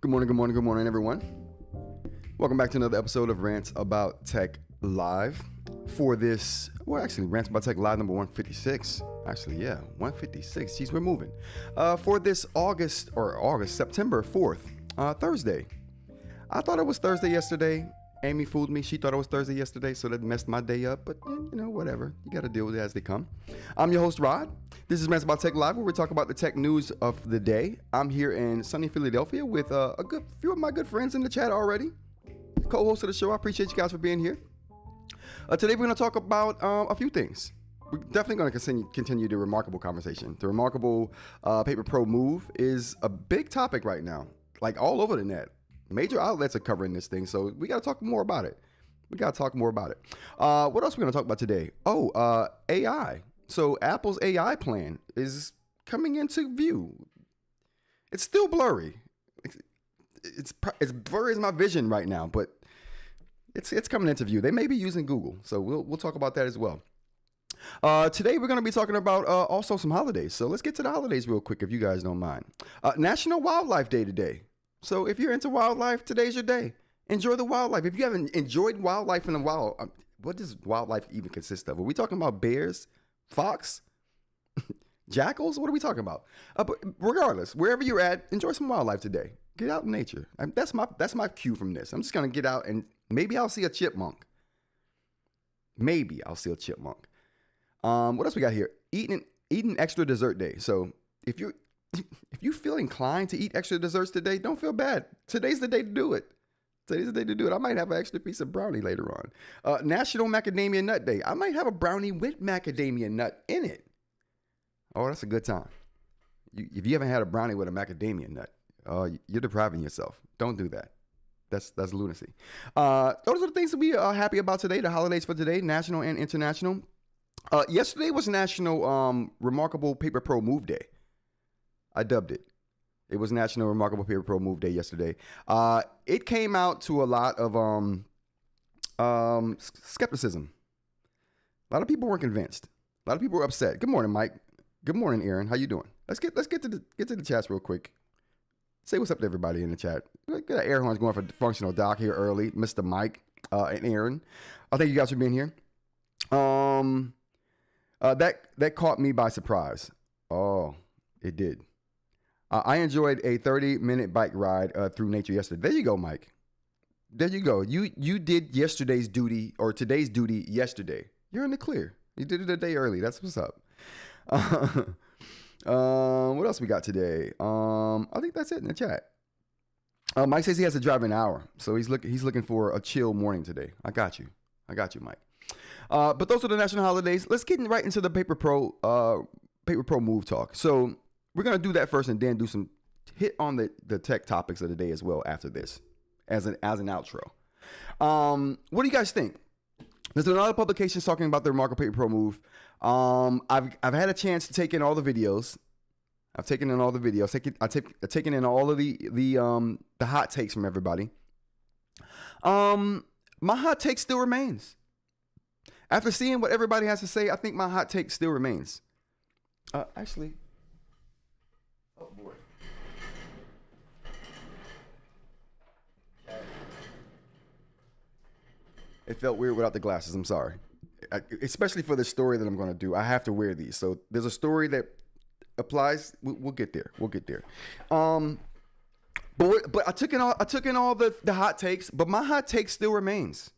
Good morning, good morning, good morning, everyone. Welcome back to another episode of Rants About Tech Live. For this, well, actually, Rants About Tech Live number 156. Actually, yeah, 156. Geez, we're moving. For this September 4th, Thursday. I thought it was Thursday yesterday. Amy fooled me. She thought it was Thursday yesterday, so that messed my day up. But, you know, whatever. You got to deal with it as they come. I'm your host, Rod. This is Rants About Tech Live, where we talk about the tech news of the day. I'm here in sunny Philadelphia with a good few of my good friends in the chat already. Co-host of the show. I appreciate you guys for being here. Today, we're going to talk about a few things. We're definitely going to continue the ReMarkable conversation. The ReMarkable Paper Pro move is a big topic right now, like all over the net. Major outlets are covering this thing, so we got to talk more about it. What else are we going to talk about today? AI. So Apple's AI plan is coming into view. It's still blurry. It's blurry as my vision right now, but it's coming into view. They may be using Google, so we'll talk about that as well. Today we're going to be talking about also some holidays. So let's get to the holidays real quick, if you guys don't mind. National Wildlife Day today. So if you're into wildlife, today's your day. Enjoy the wildlife. If you haven't enjoyed wildlife in a while, what does wildlife even consist of? Are we talking about bears, fox, jackals? What are we talking about? But regardless, wherever you're at, enjoy some wildlife today. Get out in nature. That's my cue from this. I'm just gonna get out and maybe I'll see a chipmunk. What else we got here? Eating extra dessert day. So if you feel inclined to eat extra desserts today, don't feel bad. Today's the day to do it. I might have an extra piece of brownie later on. National Macadamia Nut Day. I might have a brownie with macadamia nut in it. Oh, that's a good time. If you haven't had a brownie with a macadamia nut, you're depriving yourself. Don't do that. That's lunacy. Those are the things that we are happy about today, the holidays for today, national and international. Yesterday was National ReMarkable Paper Pro Move Day. I dubbed it. It was National ReMarkable Paper Pro Move Day yesterday. It came out to a lot of skepticism. A lot of people weren't convinced. A lot of people were upset. Good morning, Mike. Good morning, Aaron. How you doing? Let's get to the chats real quick. Say what's up to everybody in the chat. Get an air horns going for functional doc here early, Mr. Mike and Aaron. Thank you guys for being here. That caught me by surprise. Oh, it did. I enjoyed a 30-minute bike ride through nature yesterday. There you go, Mike. There you go. You did yesterday's duty or today's duty yesterday. You're in the clear. You did it a day early. That's what's up. What else we got today? I think that's it in the chat. Mike says he has to drive an hour, so he's looking for a chill morning today. I got you, Mike. But those are the national holidays. Let's get right into the Paper Pro move talk. So we're going to do that first and then do some hit on the tech topics of the day as well after this as an outro. What do you guys think? There's another publication talking about the ReMarkable Paper Pro move. I've had a chance to take in all the videos. I've taken in all the videos. I've taken in all of the hot takes from everybody. My hot take still remains. After seeing what everybody has to say, I think my hot take still remains. Actually, oh boy. It felt weird without the glasses. I'm sorry. Especially for the story that I'm going to do. I have to wear these. So there's a story that applies. We'll get there. We'll get there. But I took in all the hot takes, but my hot take still remains.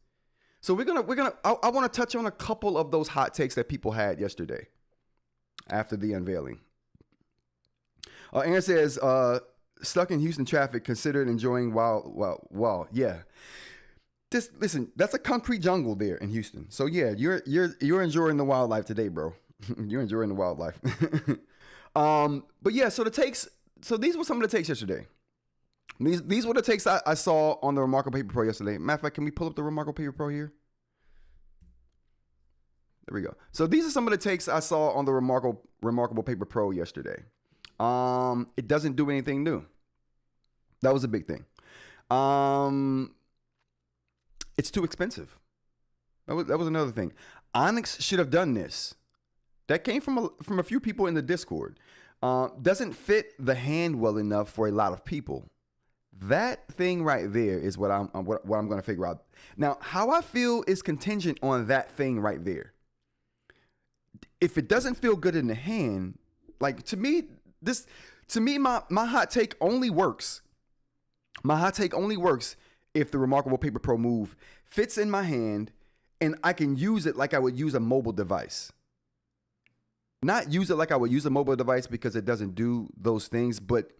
So I want to touch on a couple of those hot takes that people had yesterday after the unveiling. Aaron says, stuck in Houston traffic, considered enjoying while yeah. Just listen, that's a concrete jungle there in Houston. So yeah, you're enjoying the wildlife today, bro. You're enjoying the wildlife. But yeah, so these were some of the takes yesterday. These were the takes I saw on the ReMarkable Paper Pro yesterday. Matter of fact, can we pull up the ReMarkable Paper Pro here? There we go. So these are some of the takes I saw on the ReMarkable Paper Pro yesterday. It doesn't do anything new. That was a big thing. It's too expensive. That was another thing. Onyx should have done this. That came from a few people in the Discord. Doesn't fit the hand well enough for a lot of people. That thing right there is what I'm going to figure out. Now, how I feel is contingent on that thing right there. If it doesn't feel good in the hand, like to me, my hot take only works. My hot take only works if the ReMarkable Paper Pro Move fits in my hand and I can use it like I would use a mobile device. Not use it like I would use a mobile device because it doesn't do those things, but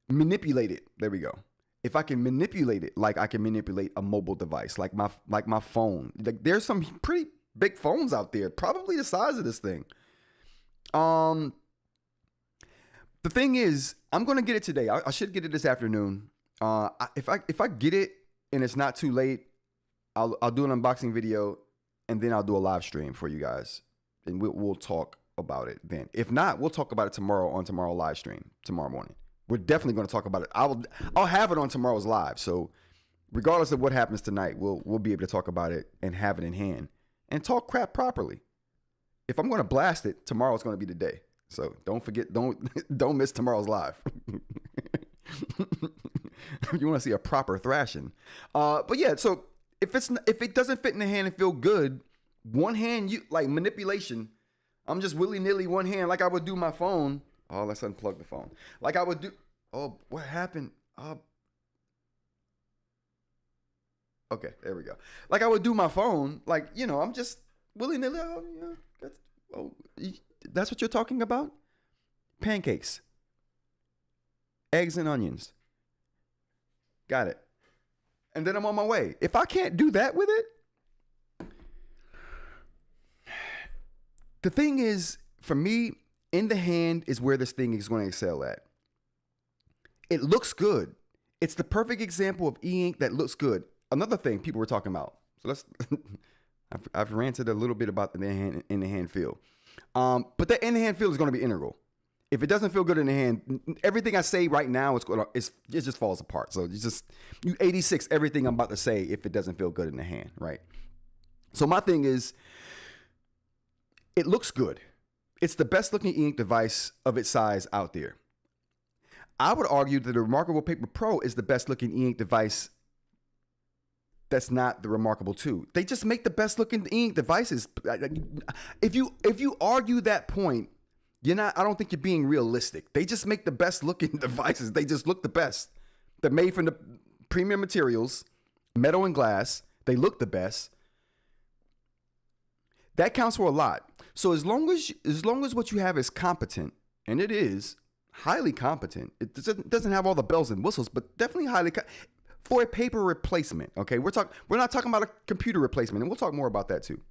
manipulate it. There we go. If I can manipulate it like I can manipulate a mobile device, like my phone. Like there's some pretty big phones out there, probably the size of this thing. The thing is, I'm gonna get it today. I should get it this afternoon. If I get it and it's not too late, I'll do an unboxing video and then I'll do a live stream for you guys, and we'll talk about it then. If not, we'll talk about it tomorrow on tomorrow's live stream tomorrow morning. We're definitely going to talk about it. I'll have it on tomorrow's live. So regardless of what happens tonight, we'll be able to talk about it and have it in hand and talk crap properly. If I'm going to blast it, tomorrow's going to be the day. So don't forget, don't miss tomorrow's live. If you want to see a proper thrashing. But yeah, so if it doesn't fit in the hand and feel good, one hand, like manipulation, I'm just willy-nilly one hand like I would do my phone. Oh, let's unplug the phone. Like I would do. Oh, what happened? Okay, there we go. Like I would do my phone. Like, I'm just willy-nilly. That's what you're talking about? Pancakes. Eggs and onions. Got it. And then I'm on my way. If I can't do that with it, the thing is, for me, in the hand is where this thing is going to excel at. It looks good. It's the perfect example of eInk that looks good. Another thing people were talking about. So let's. I've ranted a little bit about the in the hand feel, but the in the hand feel is going to be integral. If it doesn't feel good in the hand, everything I say right now it just falls apart. So you 86 everything I'm about to say if it doesn't feel good in the hand, right? So my thing is, it looks good. It's the best looking eInk device of its size out there. I would argue that the ReMarkable Paper Pro is the best looking eInk device that's not the ReMarkable 2. They just make the best looking eInk devices. If you argue that point, I don't think you're being realistic. They just make the best looking devices. They just look the best. They're made from the premium materials, metal and glass. They look the best. That counts for a lot. So as long as what you have is competent, and it is highly competent, it doesn't have all the bells and whistles, but definitely highly for a paper replacement. Okay, we're not talking about a computer replacement, and we'll talk more about that too.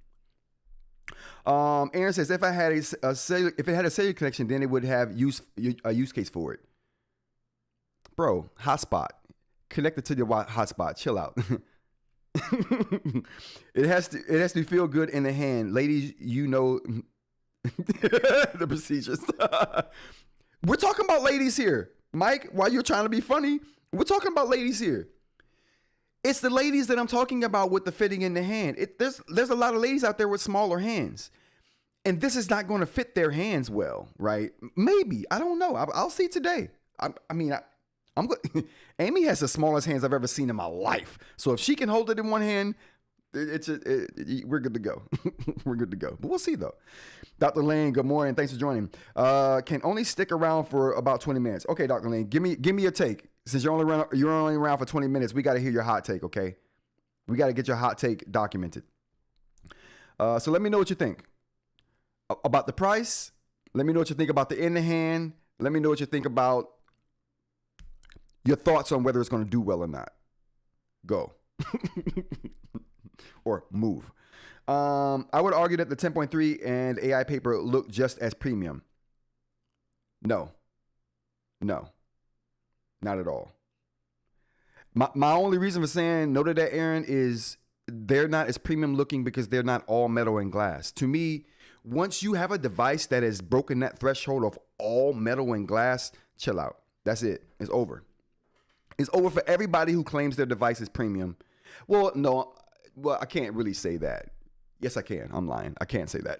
Aaron says if it had a cellular connection, then it would have a use case for it. Bro, hotspot connected to your hotspot. Chill out. It has to feel good in the hand, ladies. The procedures. We're talking about ladies here, Mike. While you're trying to be funny, we're talking about ladies here. It's the ladies that I'm talking about with the fitting in the hand. There's a lot of ladies out there with smaller hands, and this is not going to fit their hands well, right? Maybe, I don't know. I'll see today. I'm good. Amy has the smallest hands I've ever seen in my life. So if she can hold it in one hand, we're good to go. We're good to go. But we'll see though. Dr. Lane, good morning. Thanks for joining. Can only stick around for about 20 minutes. Okay, Dr. Lane, give me your take. Since you're only around for 20 minutes, we got to hear your hot take. Okay, we got to get your hot take documented. So let me know what you think about the price. Let me know what you think about the in the hand. Let me know what you think about your thoughts on whether it's going to do well or not. Go. Or move. I would argue that the 10.3 and AI paper look just as premium. No, not at all. My only reason for saying no to that, Aaron, is they're not as premium looking because they're not all metal and glass. To me, once you have a device that has broken that threshold of all metal and glass, chill out. That's it. It's over. It's over for everybody who claims their device is premium. Well, no. Well, I can't really say that. Yes, I can. I'm lying. I can't say that.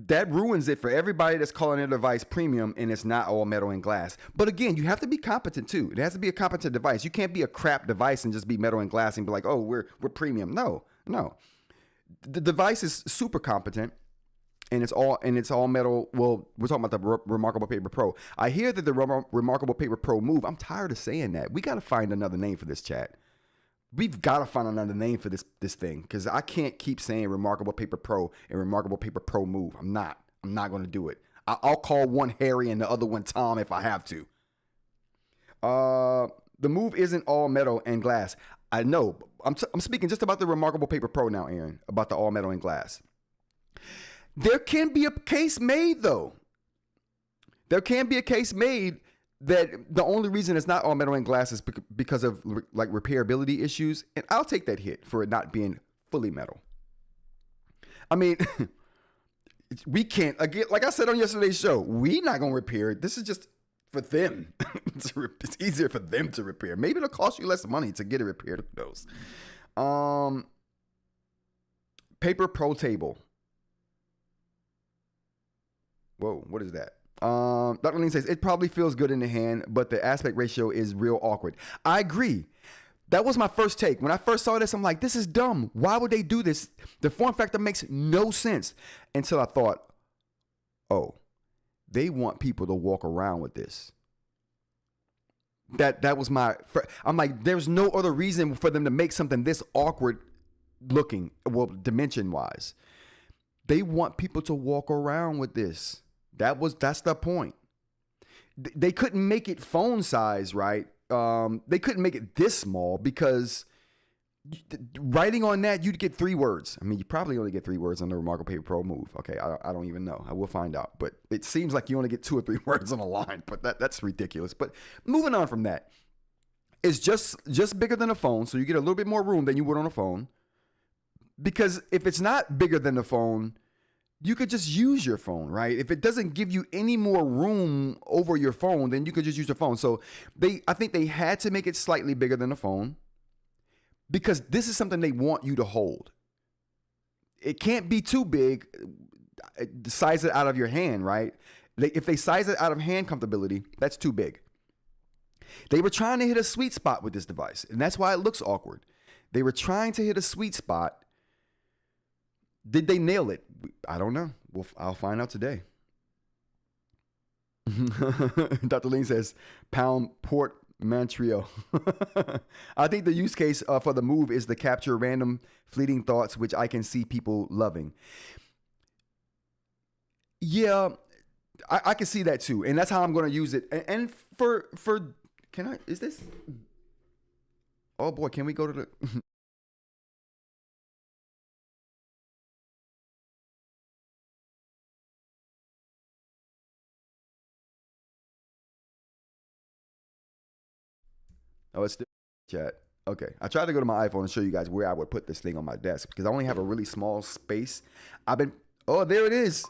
That ruins it for everybody that's calling their device premium and it's not all metal and glass. But again, you have to be competent too. It has to be a competent device. You can't be a crap device and just be metal and glass and be like, oh, we're premium. No. The device is super competent. And it's all metal. Well, we're talking about the ReMarkable Paper Pro. I hear that the ReMarkable Paper Pro Move. I'm tired of saying that. We got to find another name for this, chat. We've got to find another name for this thing because I can't keep saying ReMarkable Paper Pro and ReMarkable Paper Pro Move. I'm not going to do it. I'll call one Harry and the other one Tom if I have to. The Move isn't all metal and glass. I know. I'm speaking just about the ReMarkable Paper Pro now, Aaron, about the all metal and glass. There can be a case made, though. There can be a case made that the only reason it's not all metal and glass is because of like repairability issues. And I'll take that hit for it not being fully metal. I mean, we can't, again, like I said on yesterday's show, we're not going to repair it. This is just for them. It's easier for them to repair. Maybe it'll cost you less money to get it repaired. Who knows? Paper Pro Table. Whoa, what is that? Dr. Ling says, it probably feels good in the hand, but the aspect ratio is real awkward. I agree. That was my first take. When I first saw this, I'm like, this is dumb. Why would they do this? The form factor makes no sense. Until I thought, oh, they want people to walk around with this. That was I'm like, there's no other reason for them to make something this awkward looking, well, dimension wise. They want people to walk around with this. That's the point. They couldn't make it phone size, right? They couldn't make it this small because writing on that, you'd get 3 words. I mean, you probably only get 3 words on the ReMarkable Paper Pro Move. Okay, I don't even know. I will find out. But it seems like you only get 2 or 3 words on a line. But that's ridiculous. But moving on from that, it's just bigger than a phone, so you get a little bit more room than you would on a phone. Because if it's not bigger than the phone, you could just use your phone, right? If it doesn't give you any more room over your phone, then you could just use your phone. So I think they had to make it slightly bigger than a phone because this is something they want you to hold. It can't be too big. Size it out of your hand, right? If they size it out of hand comfortability, that's too big. They were trying to hit a sweet spot with this device, and that's why it looks awkward. They were trying to hit a sweet spot. Did they nail it? I don't know. I'll find out today. Dr. Ling says, pound portmanteau. I think the use case for the Move is to capture random fleeting thoughts, which I can see people loving. Yeah, I can see that too. And that's how I'm going to use it. And for can I, is this? Oh boy, can we go to the... Oh, it's still chat. Okay. I tried to go to my iPhone and show you guys where I would put this thing on my desk because I only have a really small space. Oh, there it is.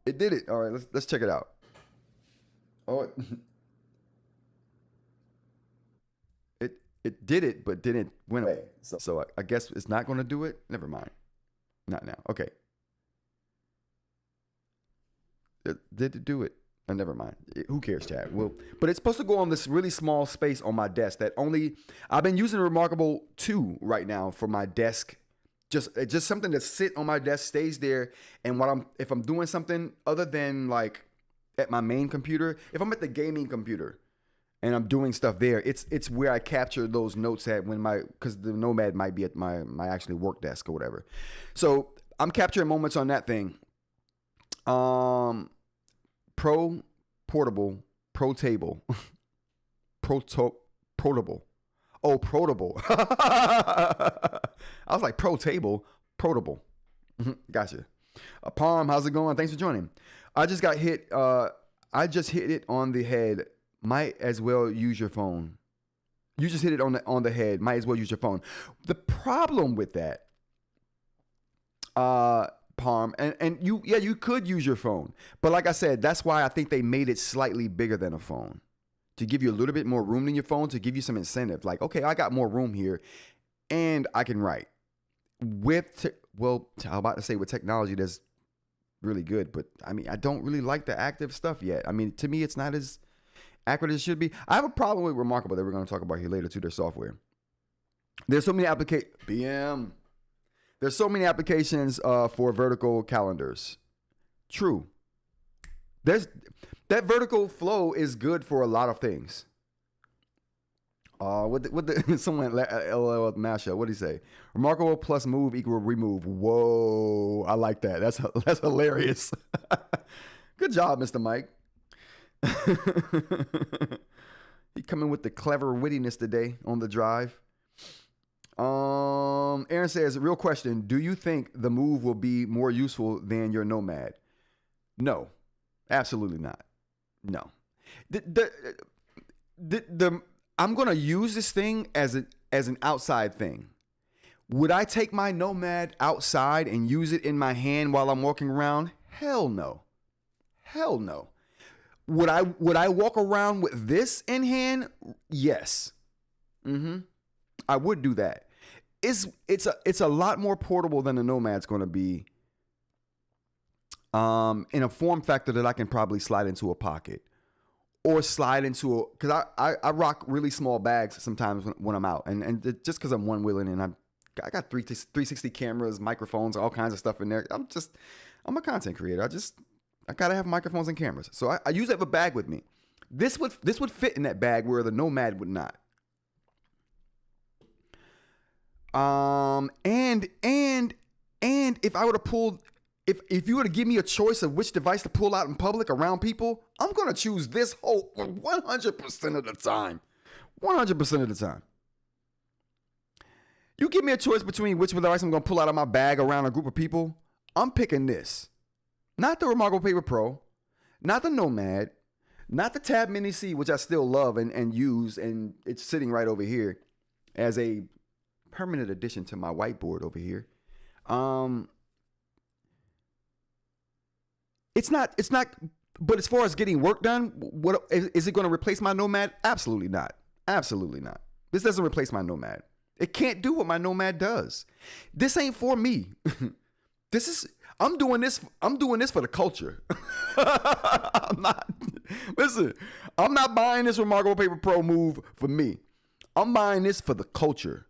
It did it. All right, let's check it out. Oh, it did it, but didn't win away. So I guess it's not going to do it. Never mind. Not now. Okay. Did it do it? Never mind. Who cares, Chad? Well, but it's supposed to go on this really small space on my desk that only I've been using ReMarkable 2 right now for my desk. Just something to sit on my desk, stays there, and if I'm doing something other than like at my main computer, if I'm at the gaming computer and I'm doing stuff there, it's where I capture those notes at because the Nomad might be at my actually work desk or whatever. So I'm capturing moments on that thing. Portable, Pro Table, Protable. Oh, Protable. I was like, Pro Table, Protable. Gotcha. Palm, how's it going? Thanks for joining. I just got hit. I just hit it on the head. Might as well use your phone. You just hit it on the head. Might as well use your phone. The problem with that, Palm, and you could use your phone, but like I said, that's why I think they made it slightly bigger than a phone, to give you a little bit more room than your phone, to give you some incentive. Like, okay, I got more room here, and I can write I'm about to say with technology that's really good, but I mean, I don't really like the active stuff yet. I mean, to me, it's not as accurate as it should be. I have a problem with ReMarkable that we're going to talk about here later too. Their software. There's so many There's so many applications for vertical calendars. True. That vertical flow is good for a lot of things. Someone LOL Masha, what did he say? ReMarkable plus move equal remove. Whoa, I like that. That's hilarious. Good job, Mr. Mike. He coming with the clever wittiness today on the drive. Aaron says, real question, do you think the move will be more useful than your Nomad? No, absolutely not. No. I'm going to use this thing as an outside thing. Would I take my Nomad outside and use it in my hand while I'm walking around? Hell no. Hell no. Would I walk around with this in hand? Yes. I would do that. It's a lot more portable than the Nomad's going to be, in a form factor that I can probably slide into a pocket or slide into because I rock really small bags sometimes when I'm out, and just because I'm one-wheeling and I got 360 cameras, microphones, all kinds of stuff in there. I'm a content creator. I gotta have microphones and cameras, so I usually have a bag with me. This would fit in that bag where the Nomad would not. And if I were to pull, if you were to give me a choice of which device to pull out in public around people, I'm going to choose this whole 100% of the time. 100% of the time. You give me a choice between which device I'm going to pull out of my bag around a group of people, I'm picking this. Not the ReMarkable Paper Pro, not the Nomad, not the Tab Mini C, which I still love and use, and it's sitting right over here as a permanent addition to my whiteboard over here. It's not, but as far as getting work done, what is it going to replace my Nomad? Absolutely not. Absolutely not. This doesn't replace my Nomad. It can't do what my Nomad does. This ain't for me. I'm doing this for the culture. I'm not buying this ReMarkable Paper Pro move for me. I'm buying this for the culture,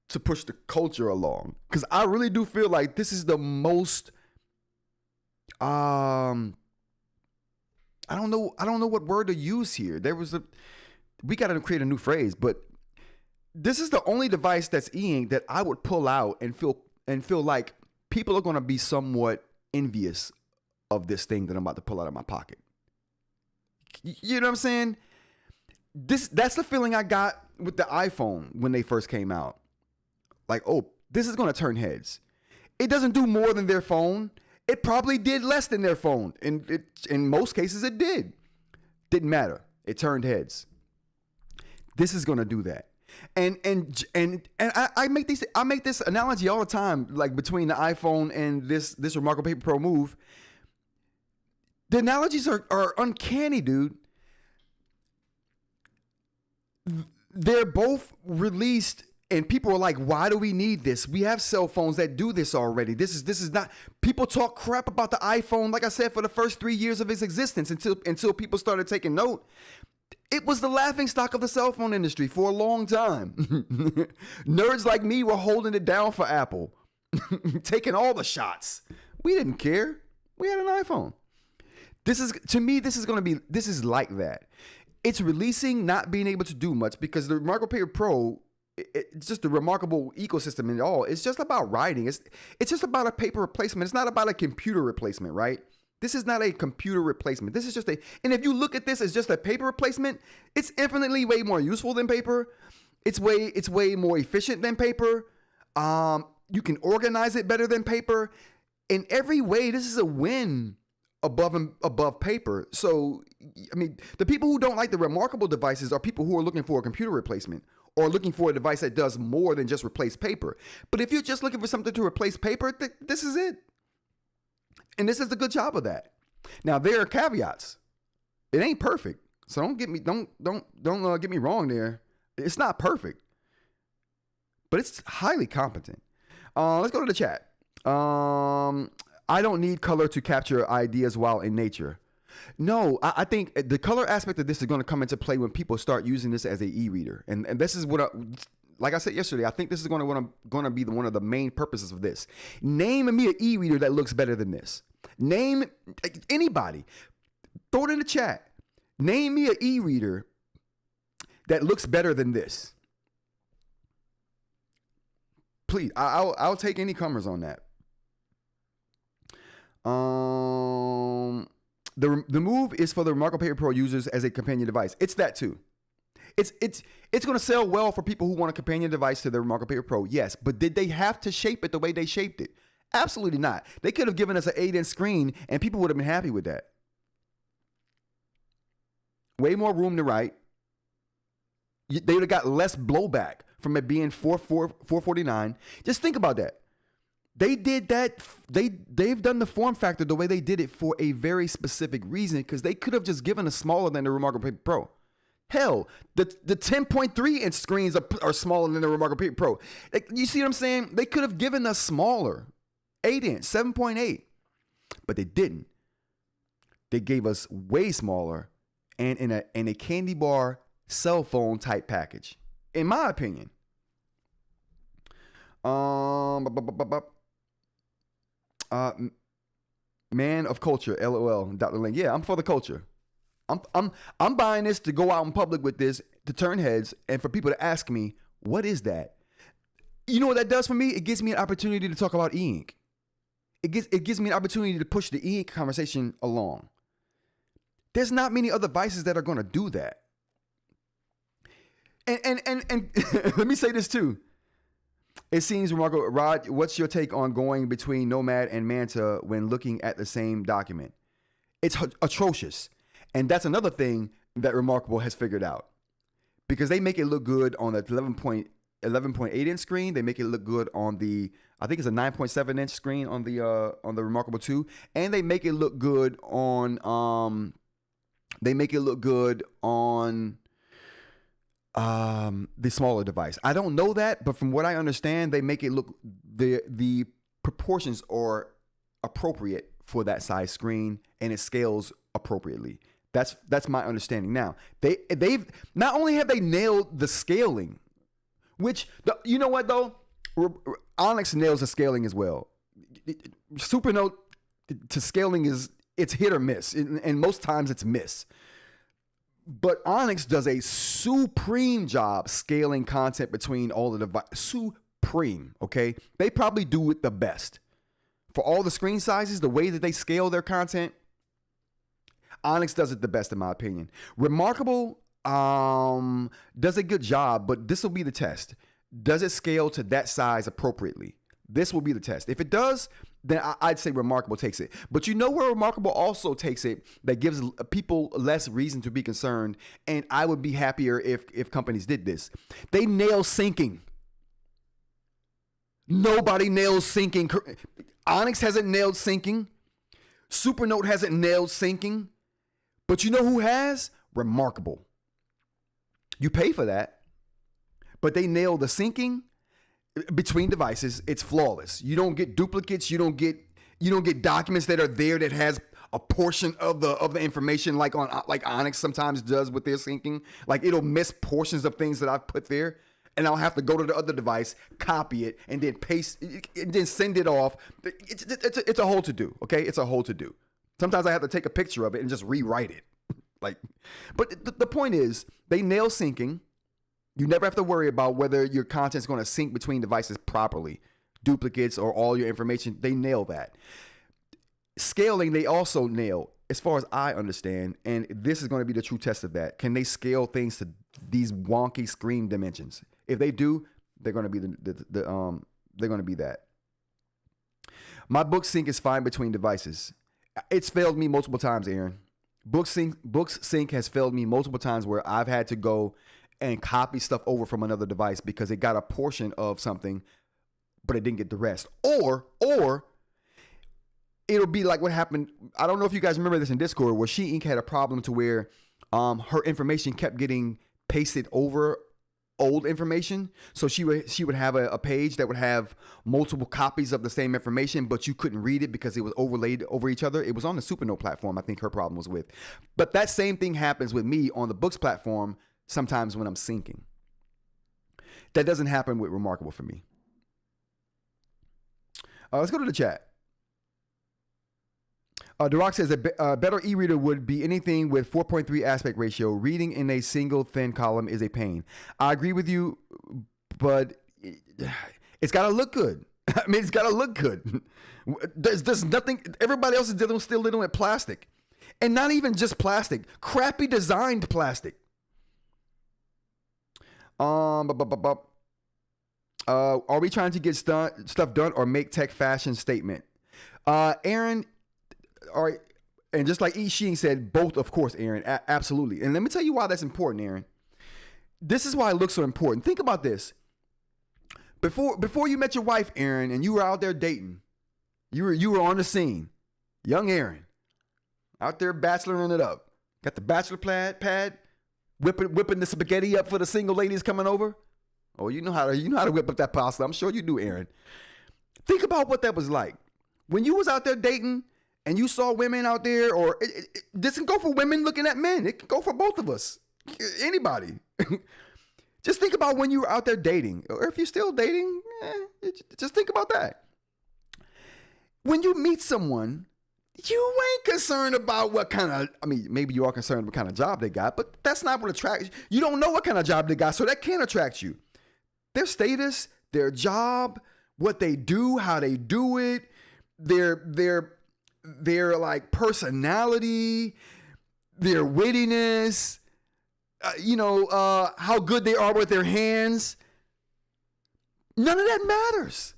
to push the culture along. Because I really do feel like this is the most, I don't know what word to use here. We got to create a new phrase, but this is the only device that's eInk that I would pull out and feel like people are going to be somewhat envious of this thing that I'm about to pull out of my pocket. You know what I'm saying? That's the feeling I got with the iPhone when they first came out. Like, oh, this is going to turn heads. It doesn't do more than their phone. It probably did less than their phone. And in most cases, it did. Didn't matter. It turned heads. This is going to do that. And I make this analogy all the time, like between the iPhone and this ReMarkable Paper Pro move. The analogies are uncanny, dude. They're both released, and people are like, "Why do we need this? We have cell phones that do this already. This is not." People talk crap about the iPhone, like I said, for the first 3 years of its existence until people started taking note. It was the laughingstock of the cell phone industry for a long time. Nerds like me were holding it down for Apple, taking all the shots. We didn't care. We had an iPhone. To me, this is like that. It's releasing, not being able to do much, because the ReMarkable Paper Pro, it's just the ReMarkable ecosystem in it all. It's just about writing. It's just about a paper replacement. It's not about a computer replacement, right? This is not a computer replacement. This is just and if you look at this as just a paper replacement, it's infinitely way more useful than paper. It's way more efficient than paper. You can organize it better than paper. In every way, this is a win above paper. So, I mean, the people who don't like the ReMarkable devices are people who are looking for a computer replacement or looking for a device that does more than just replace paper. But if you're just looking for something to replace paper, this is it. And this is a good job of that. Now, there are caveats. It ain't perfect. So don't get me wrong there. It's not perfect, but it's highly competent. Let's go to the chat. I don't need color to capture ideas while in nature. No, I think the color aspect of this is going to come into play when people start using this as a e-reader. And this is what, like I said yesterday, I think this is going to be one of the main purposes of this. Name me an e-reader that looks better than this. Name anybody. Throw it in the chat. Name me an e-reader that looks better than this. Please, I'll take any comers on that. The move is for the ReMarkable Paper Pro users as a companion device. It's that too. It's going to sell well for people who want a companion device to the ReMarkable Paper Pro. Yes, but did they have to shape it the way they shaped it? Absolutely not. They could have given us an 8-inch screen and people would have been happy with that. Way more room to write. They would have got less blowback from it being $449. Just think about that. They did that. They've done the form factor the way they did it for a very specific reason, because they could have just given us smaller than the ReMarkable Paper Pro. Hell, the 10.3-inch screens are smaller than the ReMarkable Paper Pro. Like, you see what I'm saying? They could have given us smaller, 8-inch, 7.8, but they didn't. They gave us way smaller and in a candy bar cell phone type package, in my opinion. Man of culture, LOL, Dr. Link. Yeah, I'm for the culture. I'm buying this to go out in public with this, to turn heads, and for people to ask me, what is that? You know what that does for me? It gives me an opportunity to talk about eInk. It gives me an opportunity to push the eInk conversation along. There's not many other devices that are going to do that. And let me say this too. It seems remarkable. Rod, what's your take on going between Nomad and Manta when looking at the same document? It's atrocious. And that's another thing that ReMarkable has figured out, because they make it look good on the 11.8-inch screen. They make it look good on the, I think it's a 9.7-inch screen on the ReMarkable 2, and they make it look good on the smaller device. I don't know that, but from what I understand, they make it look, the proportions are appropriate for that size screen, and it scales appropriately. That's my understanding. Now, they've not only have they nailed the scaling, which, you know what though, Onyx nails the scaling as well. Supernote to scaling it's hit or miss, and most times it's miss. But Onyx does a supreme job scaling content between all the devices. Supreme, okay? They probably do it the best. For all the screen sizes, the way that they scale their content, Onyx does it the best, in my opinion. ReMarkable does a good job, but this will be the test. Does it scale to that size appropriately? This will be the test. If it does, then I'd say ReMarkable takes it. But you know where ReMarkable also takes it that gives people less reason to be concerned, and I would be happier if companies did this. They nail syncing. Nobody nails syncing. Onyx hasn't nailed syncing. Supernote hasn't nailed syncing. But you know who has? ReMarkable. You pay for that, but they nail the syncing between devices. It's flawless. You don't get duplicates. You don't get You don't get documents that are there that has a portion of the information, like Onyx sometimes does with their syncing. Like it'll miss portions of things that I've put there, and I'll have to go to the other device, copy it, and then paste, and then send it off. It's a whole to do. Okay, it's a whole to do. Sometimes I have to take a picture of it and just rewrite it. But the point is, they nail syncing. You never have to worry about whether your content's going to sync between devices properly, duplicates or all your information. They nail that. Scaling, they also nail, as far as I understand, and this is going to be the true test of that. Can they scale things to these wonky screen dimensions? If they do, they're going to be they're going to be that. My Boox sync is fine between devices. It's failed me multiple times, Aaron. Boox sync has failed me multiple times where I've had to go and copy stuff over from another device because it got a portion of something, but it didn't get the rest. Or it'll be like what happened. I don't know if you guys remember this in Discord, where eInk had a problem to where her information kept getting pasted over old information. So she would have a page that would have multiple copies of the same information, but you couldn't read it because it was overlaid over each other. It was on the Supernote platform, I think her problem was with. But that same thing happens with me on the Boox platform sometimes when I'm syncing. That doesn't happen with ReMarkable for me. Let's go to the chat. The Rock says a better e-reader would be anything with 4.3 aspect ratio. Reading in a single thin column is a pain. I agree with you, but it's got to look good. I mean, it's got to look good. There's nothing. Everybody else is still dealing with plastic. And not even just plastic. Crappy designed plastic. Are we trying to get stuff done or make tech fashion statement? Aaron, all right, and just like Sheen said, both, of course, Aaron, absolutely. And let me tell you why that's important, Aaron. This is why it looks so important. Think about this. Before you met your wife, Aaron, and you were out there dating, you were on the scene, young Aaron, out there bacheloring it up. Got the bachelor pad, whipping the spaghetti up for the single ladies coming over. Oh, you know how to whip up that pasta. I'm sure you do, Aaron. Think about what that was like when you was out there dating. And you saw women out there, or this can go for women looking at men. It can go for both of us, anybody. Just think about when you were out there dating, or if you're still dating, just think about that. When you meet someone, you ain't concerned about what kind of, I mean, maybe you are concerned what kind of job they got, but that's not what attracts you. You don't know what kind of job they got, so that can't attract you. Their status, their job, what they do, how they do it, their like personality, their wittiness, how good they are with their hands. None of that matters.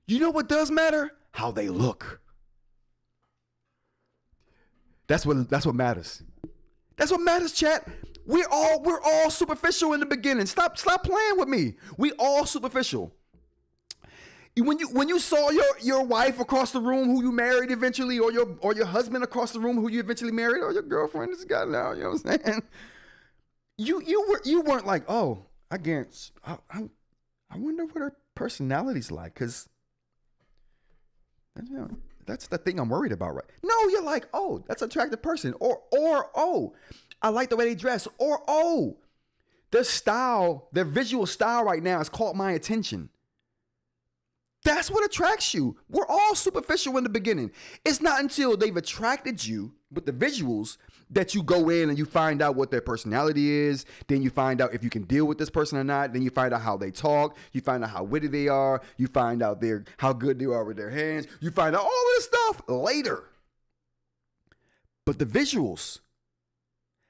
You know what does matter? How they look. That's what matters. That's what matters, chat. We're all superficial in the beginning. Stop playing with me. We all superficial. When you saw your wife across the room who you married eventually, or your husband across the room who you eventually married, or your girlfriend this guy now, you know what I'm saying? You weren't like, oh, I wonder what her personality's like, because that's the thing I'm worried about, right? No, you're like, oh, that's an attractive person, or oh, I like the way they dress, or oh, their visual style right now has caught my attention. That's what attracts you. We're all superficial in the beginning. It's not until they've attracted you with the visuals that you go in and you find out what their personality is. Then you find out if you can deal with this person or not. Then you find out how they talk. You find out how witty they are. You find out how good they are with their hands. You find out all this stuff later. But the visuals,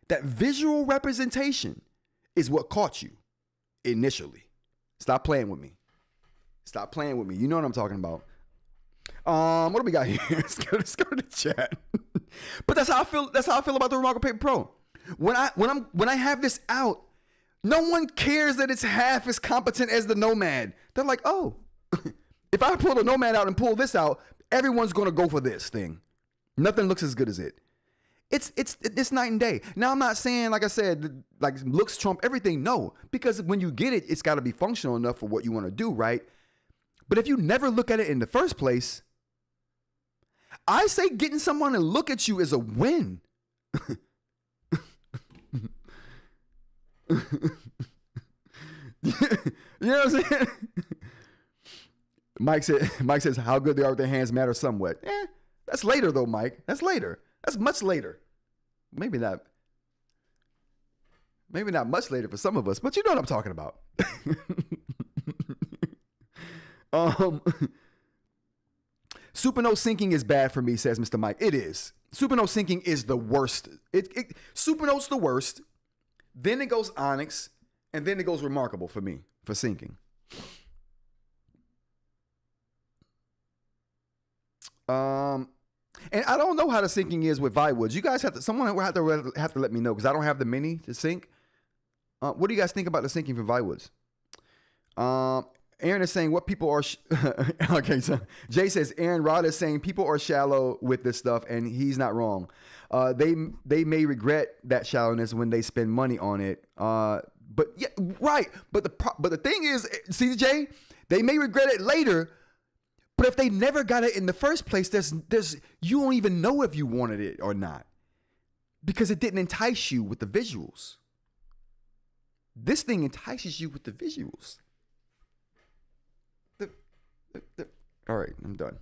that visual representation is what caught you initially. Stop playing with me. Stop playing with me. You know what I'm talking about. What do we got here? Let's go to the chat. But that's how I feel. That's how I feel about the ReMarkable Paper Pro. When I have this out, no one cares that it's half as competent as the Nomad. They're like, oh, if I pull the Nomad out and pull this out, everyone's gonna go for this thing. Nothing looks as good as it. It's night and day. Now I'm not saying, like I said, like looks trump everything. No, because when you get it, it's got to be functional enough for what you want to do, right? But if you never look at it in the first place, I say getting someone to look at you is a win. You know what I'm saying? Mike says how good they are with their hands matter somewhat. That's later though, Mike. That's later. That's much later. Maybe not much later for some of us, but you know what I'm talking about. Supernote syncing is bad for me, says Mr. Mike. It is. Supernote syncing is the worst. Supernote's the worst. Then it goes Onyx, and then it goes ReMarkable for me for syncing. And I don't know how the syncing is with ViWoods. You guys someone will have to let me know because I don't have the mini to sync. What do you guys think about the syncing for ViWoods? Aaron is saying what people are. Okay, so Jay says Aaron Rod is saying people are shallow with this stuff, and he's not wrong. They may regret that shallowness when they spend money on it. But yeah, right. But the thing is, CJ, they may regret it later. But if they never got it in the first place, there's you don't even know if you wanted it or not because it didn't entice you with the visuals. This thing entices you with the visuals. All right, I'm done.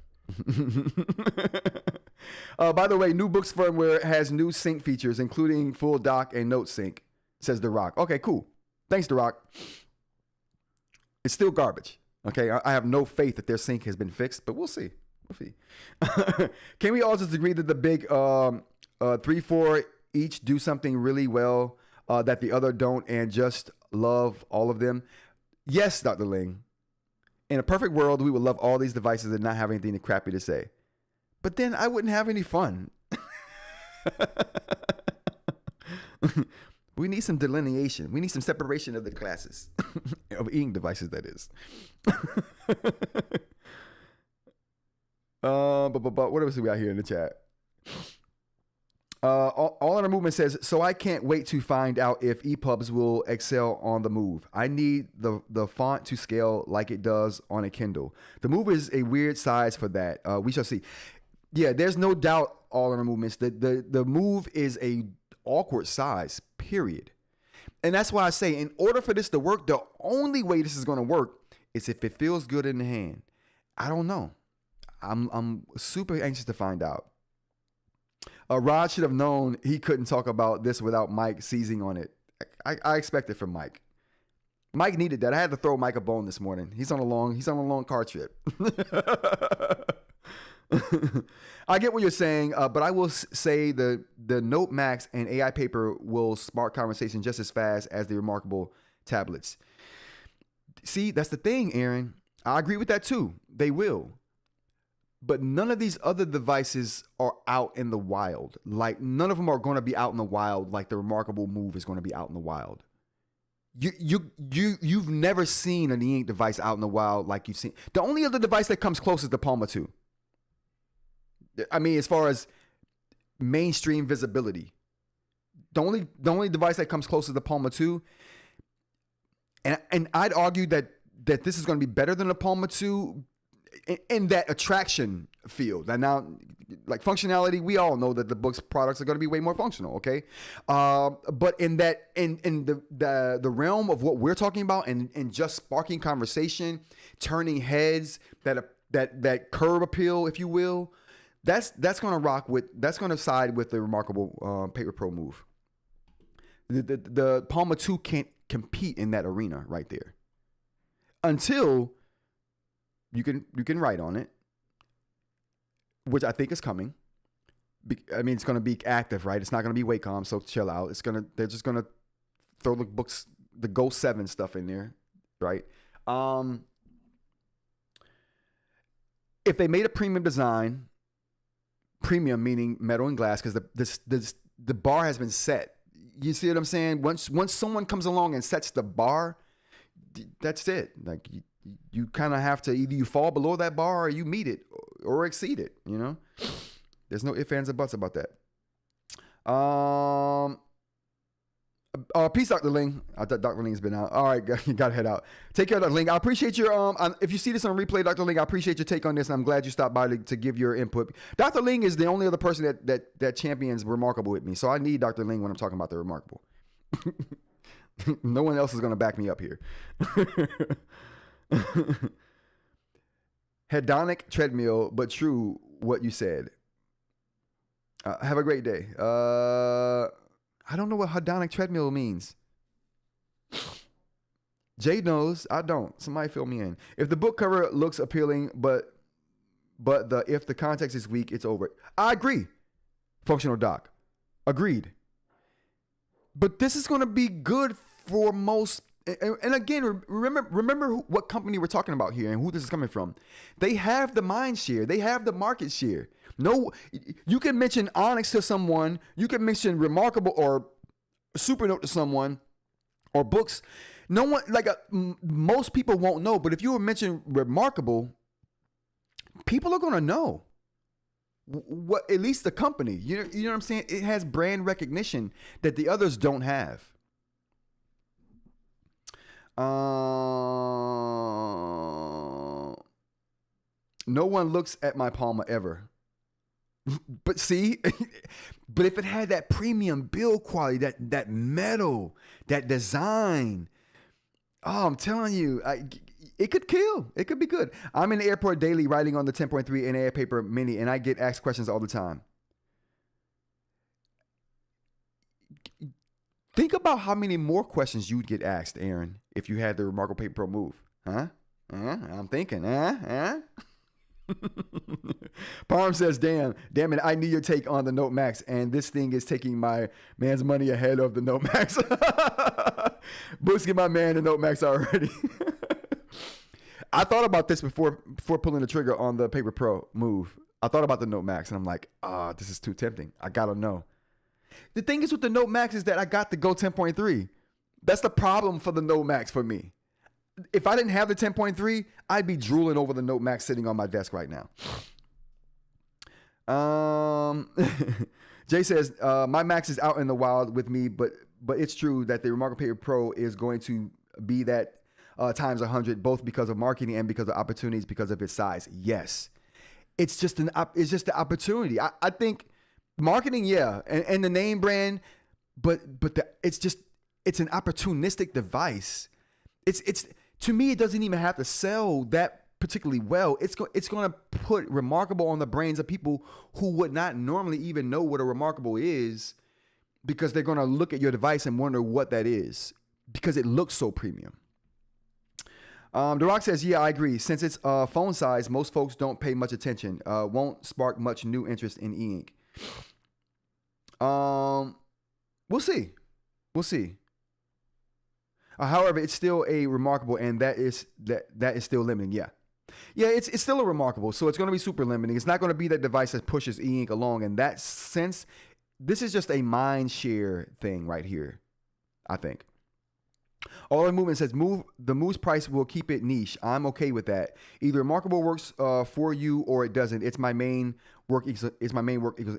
By the way, new Boox firmware has new sync features, including full dock and note sync, says The Rock. Okay, cool. Thanks, The Rock. It's still garbage. Okay, I have no faith that their sync has been fixed, but we'll see. We'll see. Can we all just agree that the big 3-4 each do something really well that the other don't and just love all of them? Yes, Dr. Ling. In a perfect world, we would love all these devices and not have anything crappy to say. But then I wouldn't have any fun. We need some delineation. We need some separation of the classes. Of eInk devices, that is. But what else we got here in the chat? All in a Movement says, so I can't wait to find out if EPUBs will excel on the Move. I need the font to scale like it does on a Kindle. The Move is a weird size for that. We shall see. Yeah, there's no doubt, All in a Movements, the Move is a awkward size, period. And that's why I say, in order for this to work, the only way this is going to work is if it feels good in the hand. I don't know. I'm super anxious to find out. Rod should have known he couldn't talk about this without Mike seizing on it. I expect it from Mike. Mike needed that. I had to throw Mike a bone this morning. He's on a long car trip. I get what you're saying, but I will say the Note Max and AI Paper will spark conversation just as fast as the ReMarkable tablets. See, that's the thing, Aaron. I agree with that too. They will. But none of these other devices are out in the wild. Like, none of them are going to be out in the wild like the ReMarkable Move is going to be out in the wild. You've never seen an eInk device out in the wild like you've seen. The only other device that comes close is the Palma 2. I mean, as far as mainstream visibility, the only device that comes close is the Palma 2. And I'd argue that this is going to be better than the Palma 2 in that attraction field. And now, like functionality, we all know that the Boox products are going to be way more functional, okay? But in the realm of what we're talking about and just sparking conversation, turning heads, that curb appeal, if you will, that's going to side with the ReMarkable Paper Pro Move. The Palma 2 can't compete in that arena right there until you can write on it, which I think is coming. I mean, it's going to be active, right? It's not going to be Wacom, so chill out. They're just going to throw the Boox, the Go 7 stuff in there, right? If they made a premium design, premium meaning metal and glass, because the bar has been set. You see what I'm saying? Once someone comes along and sets the bar, that's it. Like you kind of have to either you fall below that bar or you meet it or exceed it. You know, there's no ifs, ands, or buts about that. Peace, Dr. Ling. Dr. Ling's been out. All right, you got to head out. Take care, Dr. Ling. I appreciate your, if you see this on replay, Dr. Ling, I appreciate your take on this, and I'm glad you stopped by to give your input. Dr. Ling is the only other person that champions ReMarkable with me, so I need Dr. Ling when I'm talking about the ReMarkable. No one else is going to back me up here. Hedonic treadmill, but true what you said. Have a great day. I don't know what hedonic treadmill means. Jay knows. I don't. Somebody fill me in. If the book cover looks appealing, but if the context is weak, it's over. I agree. Functional doc. Agreed. But this is going to be good for most. And again, remember what company we're talking about here and who this is coming from. They have the mind share. They have the market share. No, you can mention Onyx to someone. You can mention ReMarkable or Supernote to someone or Boox. No one, most people won't know. But if you were mentioning ReMarkable, people are going to know. What, at least the company. You know what I'm saying? It has brand recognition that the others don't have. No one looks at my Palma ever. But see, but if it had that premium build quality, that metal, that design, oh, I'm telling you, it could kill. It could be good. I'm in the airport daily writing on the 10.3 NA paper mini, and I get asked questions all the time. Think about how many more questions you'd get asked, Aaron, if you had the ReMarkable Paper Pro move. Huh? I'm thinking, Parm says, damn it, I need your take on the Note Max, and this thing is taking my man's money ahead of the Note Max. Boox, get my man the Note Max already. I thought about this before pulling the trigger on the Paper Pro move. I thought about the Note Max, and I'm like, this is too tempting. I gotta know. The thing is with the Note Max is that I got the Go 10.3. That's the problem for the Note Max for me. If I didn't have the 10.3, I'd be drooling over the Note Max sitting on my desk right now. Jay says, my Max is out in the wild with me, but it's true that the ReMarkable Paper Pro is going to be that times 100, both because of marketing and because of opportunities, because of its size. Yes. It's just the opportunity. I think marketing, yeah, and the name brand, but it's an opportunistic device. It's to me, it doesn't even have to sell that particularly well. It's going to put ReMarkable on the brains of people who would not normally even know what a ReMarkable is, because they're going to look at your device and wonder what that is because it looks so premium. The Rock says, yeah, I agree. Since it's phone size, most folks don't pay much attention. Won't spark much new interest in eInk. We'll see. However, it's still a ReMarkable, and that is still limiting. Yeah, it's still a ReMarkable, so it's going to be super limiting. It's not going to be that device that pushes eInk along. In that sense, this is just a mind share thing right here, I think. All in Movement says, the move's price will keep it niche. I'm okay with that. Either ReMarkable works for you or it doesn't. It's my main work.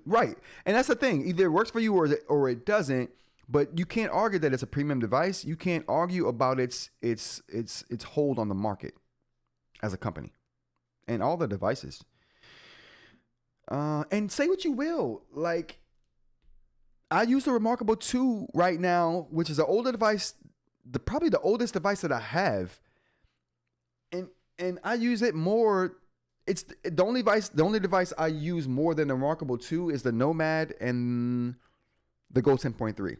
Right, and that's the thing. Either it works for you or it doesn't. But you can't argue that it's a premium device. You can't argue about its hold on the market as a company and all the devices. And say what you will, like I use the ReMarkable 2 right now, which is an older device, probably the oldest device that I have, and I use it more. It's the only device I use more than the ReMarkable 2 is the Nomad and the Go 10.3.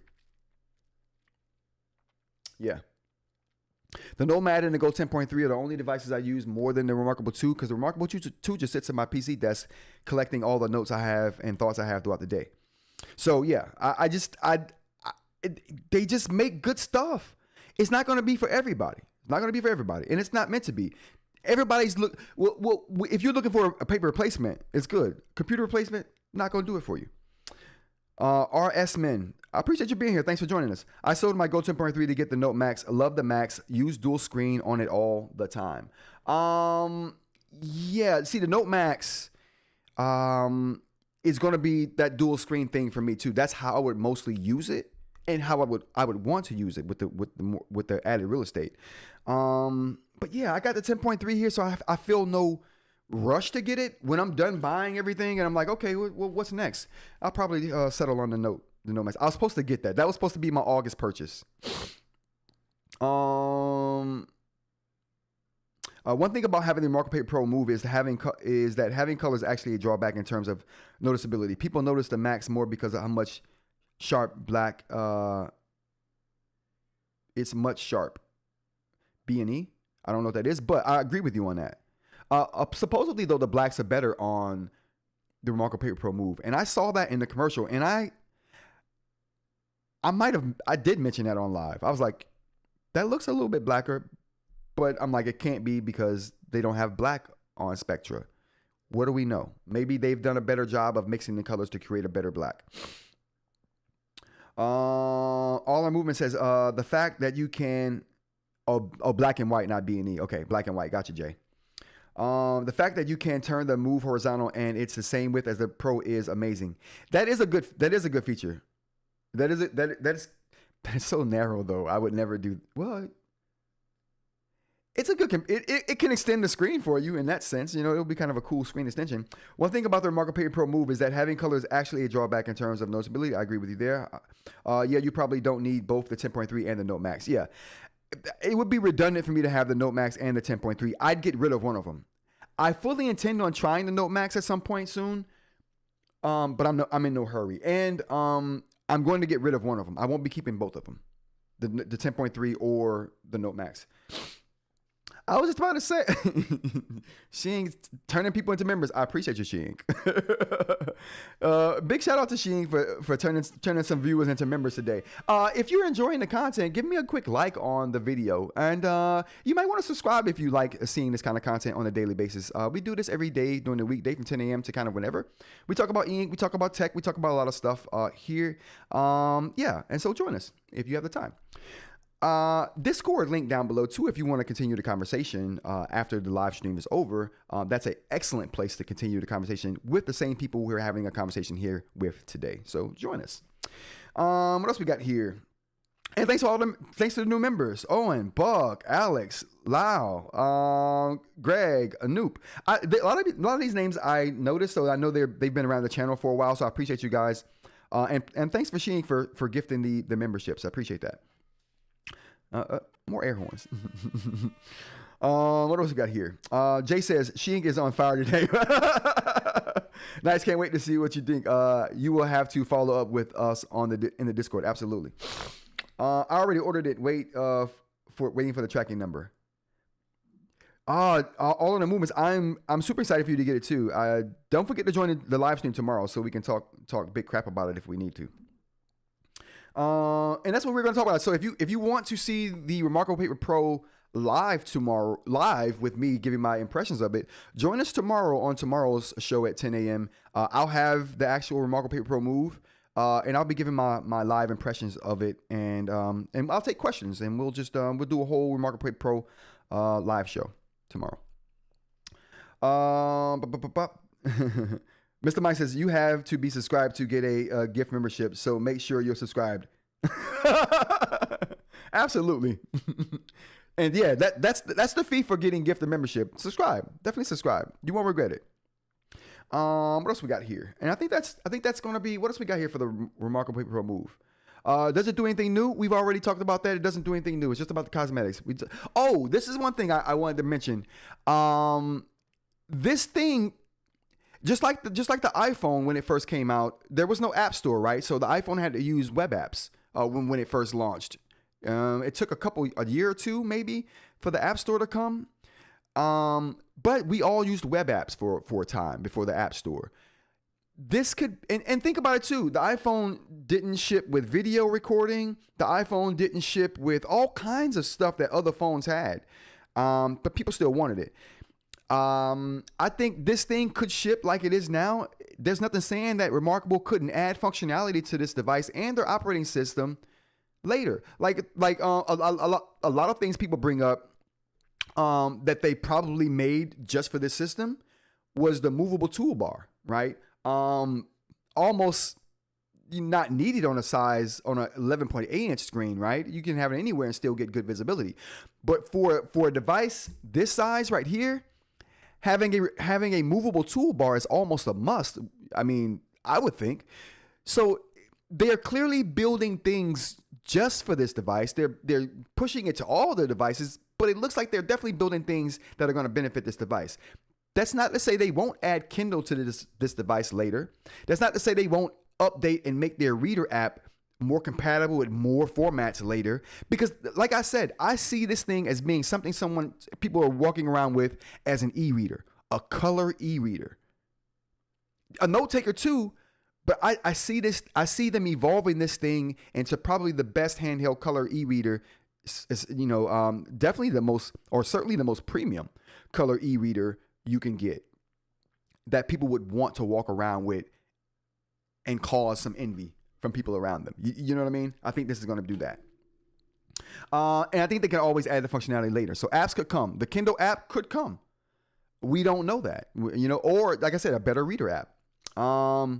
Yeah. The Nomad and the Go 10.3 are the only devices I use more than the ReMarkable 2, because the ReMarkable 2 just sits at my PC desk collecting all the notes I have and thoughts I have throughout the day. So yeah, they just make good stuff. It's not going to be for everybody. It's not going to be for everybody, and it's not meant to be. Everybody's well, if you're looking for a paper replacement, it's good. Computer replacement, not going to do it for you. RS Men, I appreciate you being here. Thanks for joining us. I sold my Go 10.3 to get the Note Max. I love the Max. Use dual screen on it all the time. Yeah, see, the Note Max is going to be that dual screen thing for me too. That's how I would mostly use it. and how I would want to use it with the added real estate. But yeah, I got the 10.3 here, so I feel no rush to get it. When I'm done buying everything and I'm like, okay, what's next? I'll probably settle on the Note Max. I was supposed to get that. That was supposed to be my August purchase. One thing about having the ReMarkable Paper Pro move is that having color is actually a drawback in terms of noticeability. People notice the Max more because of how much sharp black. It's much sharp. B&E. I don't know what that is, but I agree with you on that. Supposedly though, the blacks are better on the ReMarkable Paper Pro move, and I saw that in the commercial, and I did mention that on live. I was like, that looks a little bit blacker. But I'm like, it can't be because they don't have black on Spectra. What do we know? Maybe they've done a better job of mixing the colors to create a better black. All Our Movement says, the fact that you can, black and white, not B&E. Okay, black and white. Gotcha, Jay. The fact that you can turn the move horizontal and it's the same width as the Pro is amazing. That is a good feature. That is so narrow though. I would never do, well, it's a good, it can extend the screen for you in that sense. You know, it'll be kind of a cool screen extension. One thing about the ReMarkable Paper Pro move is that having color is actually a drawback in terms of noticeability. I agree with you there. Yeah, you probably don't need both the 10.3 and the Note Max. Yeah, it would be redundant for me to have the Note Max and the 10.3. I'd get rid of one of them. I fully intend on trying the Note Max at some point soon, but I'm in no hurry. And I'm going to get rid of one of them. I won't be keeping both of them, the 10.3 or the Note Max. I was just about to say, Shein turning people into members. I appreciate you, Shein. Big shout out to Shein for turning some viewers into members today. If you're enjoying the content, give me a quick like on the video. And you might want to subscribe if you like seeing this kind of content on a daily basis. We do this every day during the weekday from 10 a.m. to kind of whenever. We talk about eInk, we talk about tech, we talk about a lot of stuff here. Yeah, and so join us if you have the time. Discord link down below too if you want to continue the conversation after the live stream is over. That's an excellent place to continue the conversation with the same people we're having a conversation here with today. So join us. What else we got here? And thanks to the new members: Owen, Buck, Alex, Lau, Greg, Anoop. A lot of these names I noticed, so I know they've been around the channel for a while. So I appreciate you guys, and thanks for Shein for gifting the memberships. I appreciate that. More air horns. What else we got here? Jay says Shein is on fire today. Nice, can't wait to see what you think. You will have to follow up with us in the Discord. Absolutely. I already ordered it. Waiting for the tracking number. All in the movements. I'm super excited for you to get it too. Don't forget to join the live stream tomorrow so we can talk big crap about it if we need to. And that's what we're going to talk about. So if you want to see the ReMarkable Paper Pro live with me giving my impressions of it, join us tomorrow on tomorrow's show at 10 a.m. I'll have the actual ReMarkable Paper Pro move, and I'll be giving my live impressions of it, and I'll take questions, and we'll just we'll do a whole ReMarkable Paper Pro live show tomorrow. Mr. Mike says, you have to be subscribed to get a gift membership, so make sure you're subscribed. Absolutely. And yeah, that's the fee for getting gift membership. Subscribe. Definitely subscribe. You won't regret it. What else we got here? And I think that's going to be, what else we got here for the ReMarkable Paper Pro move? Does it do anything new? We've already talked about that. It doesn't do anything new. It's just about the cosmetics. This is one thing I wanted to mention. This thing, just like the iPhone when it first came out, there was no app store, right? So the iPhone had to use web apps when it first launched. It took a year or two maybe for the app store to come. But we all used web apps for a time before the app store. This could, and think about it too. The iPhone didn't ship with video recording. The iPhone didn't ship with all kinds of stuff that other phones had. But people still wanted it. I think this thing could ship like it is now. There's nothing saying that ReMarkable couldn't add functionality to this device and their operating system later. Like a lot of things people bring up that they probably made just for this system was the movable toolbar, right? Almost not needed on a 11.8-inch screen, right? You can have it anywhere and still get good visibility. But for a device this size right here, having a movable toolbar is almost a must. I mean, I would think. So they're clearly building things just for this device. They're pushing it to all their devices, but it looks like they're definitely building things that are going to benefit this device. That's not to say they won't add Kindle to this device later. That's not to say they won't update and make their reader app more compatible with more formats later. Because like I said, I see this thing as being something people are walking around with as an e-reader, a color e-reader. A note taker too, but I see them evolving this thing into probably the best handheld color e-reader. Definitely the most, or certainly the most premium color e-reader you can get that people would want to walk around with and cause some envy from people around them. You know what I mean? I think this is going to do that. And I think they can always add the functionality later. So apps could come. The Kindle app could come. We don't know that, or like I said, a better reader app. But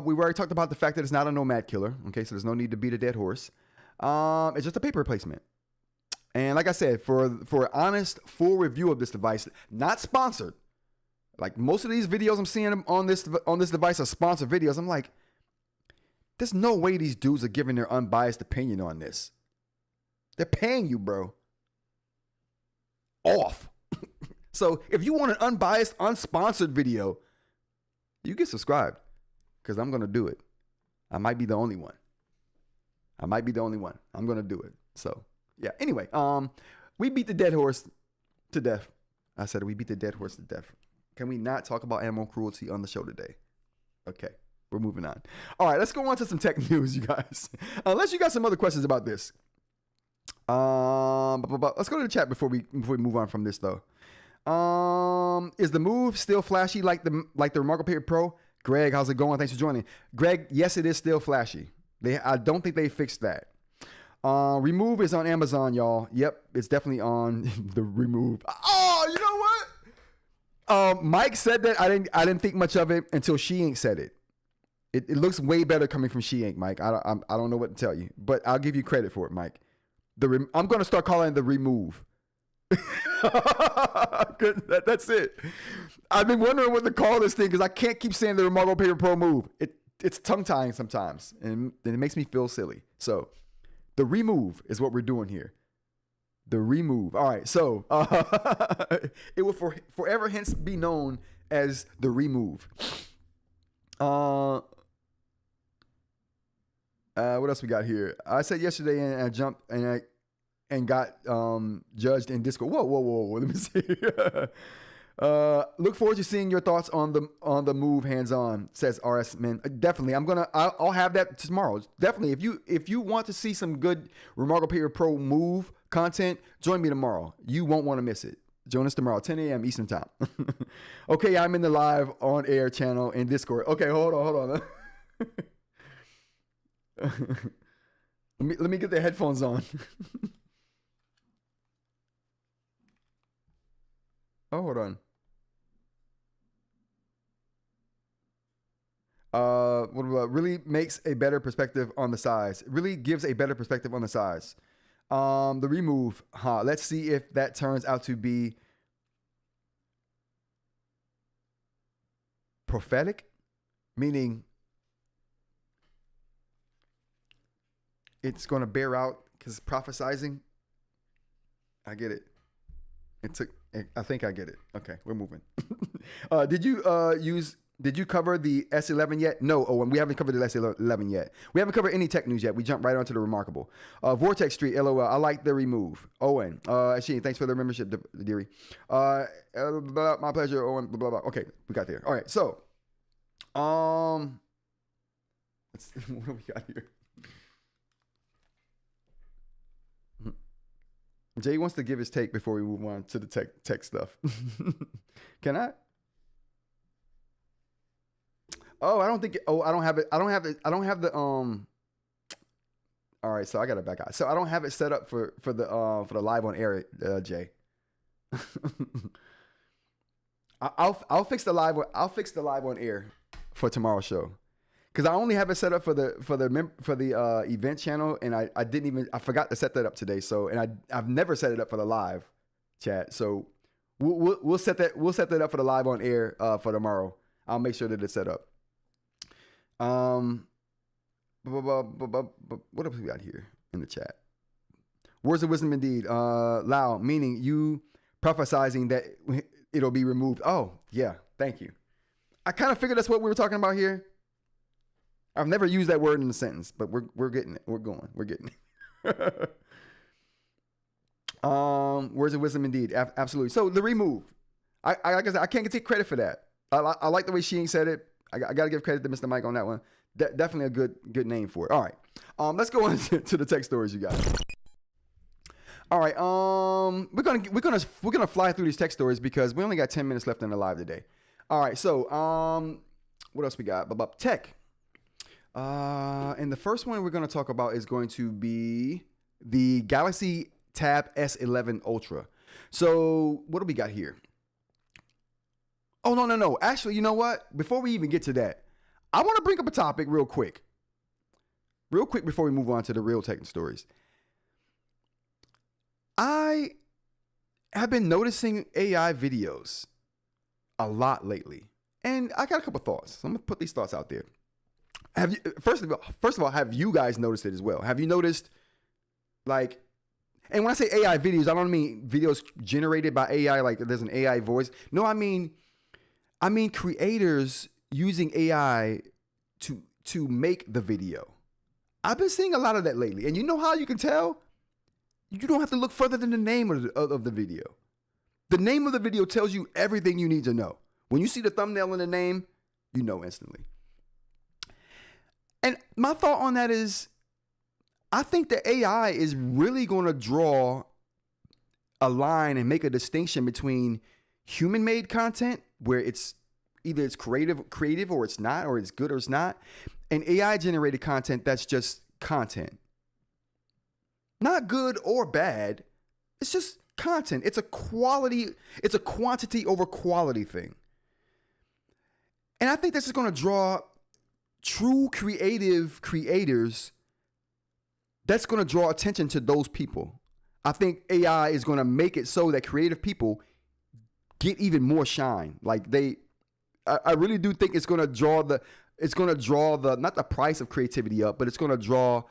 we've already talked about the fact that it's not a nomad killer. Okay, so there's no need to beat a dead horse. It's just a paper replacement. And like I said, for an honest, full review of this device, not sponsored. Like most of these videos I'm seeing on this device are sponsored videos. I'm like, there's no way these dudes are giving their unbiased opinion on this. They're paying you, bro. Off. So if you want an unbiased, unsponsored video, you get subscribed because I'm going to do it. I might be the only one. I'm going to do it. So yeah. Anyway, we beat the dead horse to death. I said we beat the dead horse to death. Can we not talk about animal cruelty on the show today? Okay, we're moving on. All right, let's go on to some tech news, you guys. Unless you got some other questions about this. Let's go to the chat before we move on from this though. Is the Move still flashy like the ReMarkable Pro? Greg, how's it going? Thanks for joining. Greg, yes, it is still flashy. I don't think they fixed that. Remove is on Amazon, y'all. Yep, it's definitely on the Remove. Oh, you know what? Mike said that. I didn't think much of it until eInk said it. It looks way better coming from eInk, Mike. I don't know what to tell you, but I'll give you credit for it, Mike. I'm going to start calling it the Remove. That's it. I've been wondering what to call this thing because I can't keep saying the ReMarkable Pro Move. It's tongue-tying sometimes, and it makes me feel silly. So the Remove is what we're doing here. The Remove. All right. So it will forever hence be known as the Remove. What else we got here? I said yesterday and I jumped and got judged in Discord. Whoa. Let me see. Look forward to seeing your thoughts on the Move hands-on, says RS Man. Definitely. I'll have that tomorrow. Definitely. If you want to see some good ReMarkable Pro Move content, join me tomorrow. You won't want to miss it. Join us tomorrow, 10 a.m. Eastern time. Okay, I'm in the live on air channel in Discord. Okay, hold on. Let me get the headphones on. Oh, hold on. What about really makes a better perspective on the size? Really gives a better perspective on the size. The Remove, let's see if that turns out to be prophetic, meaning it's going to bear out because prophesizing. I get it. I think I get it. Okay, we're moving. Did you cover the S11 yet? No, Owen, we haven't covered the S11 yet. We haven't covered any tech news yet. We jumped right onto the ReMarkable. Vortex Street, LOL. I like the Remove. Owen, Sheen, thanks for the membership, dearie. My pleasure, Owen. Blah, blah, blah. Okay, we got there. All right, so, let's see, what do we got here? Jay wants to give his take before we move on to the tech stuff. Can I? Oh, I don't think. I don't have it. I don't have the. All right, so I got it back out. So I don't have it set up for the live on air, Jay. I'll fix the live. I'll fix the live on air for tomorrow's show. because I only have it set up for the event channel, and I forgot to set that up today. So, and I've never set it up for the live chat. So we'll set that up for the live on air for tomorrow. I'll make sure that it's set up. What else we got here in the chat? Words of wisdom indeed. Lao, meaning you prophesizing that it'll be removed. Oh, yeah. Thank you. I kind of figured that's what we were talking about here. I've never used that word in a sentence, but we're getting it. We're getting it. Words of wisdom indeed. Absolutely. So the remove. Like I said, I can't take credit for that. I like the way she said it. I got to give credit to Mr. Mike on that one. Definitely a good name for it. All right. Let's go on to the tech stories, you guys. All right. We're gonna fly through these tech stories because we only got 10 minutes left in the live today. All right. So what else we got? Tech. And the first one we're gonna talk about is going to be the Galaxy Tab S11 Ultra. So what do we got here? Oh, no. Actually, you know what? Before we even get to that, I want to bring up a topic real quick before we move on to the real tech stories. I have been noticing AI videos a lot lately, and I got a couple thoughts. So I'm gonna put these thoughts out there. First of all, have you guys noticed it as well? Have you noticed, like, and when I say AI videos, I don't mean videos generated by AI, like there's an AI voice. No, I mean creators using AI to make the video. I've been seeing a lot of that lately. And you know how you can tell? You don't have to look further than the name of the video. The name of the video tells you everything you need to know. When you see the thumbnail and the name, you know instantly. And my thought on that is, I think the AI is really going to draw a line and make a distinction between human-made content, where it's either it's creative or it's not, or it's good or it's not, and AI-generated content that's just content. Not good or bad. It's just content. It's a quantity over quality thing. And I think this is going to draw true creative creators. That's going to draw attention to those people. I think AI is going to make it so that creative people get even more shine. Like I really do think it's going to draw not the price of creativity up, but it's going to draw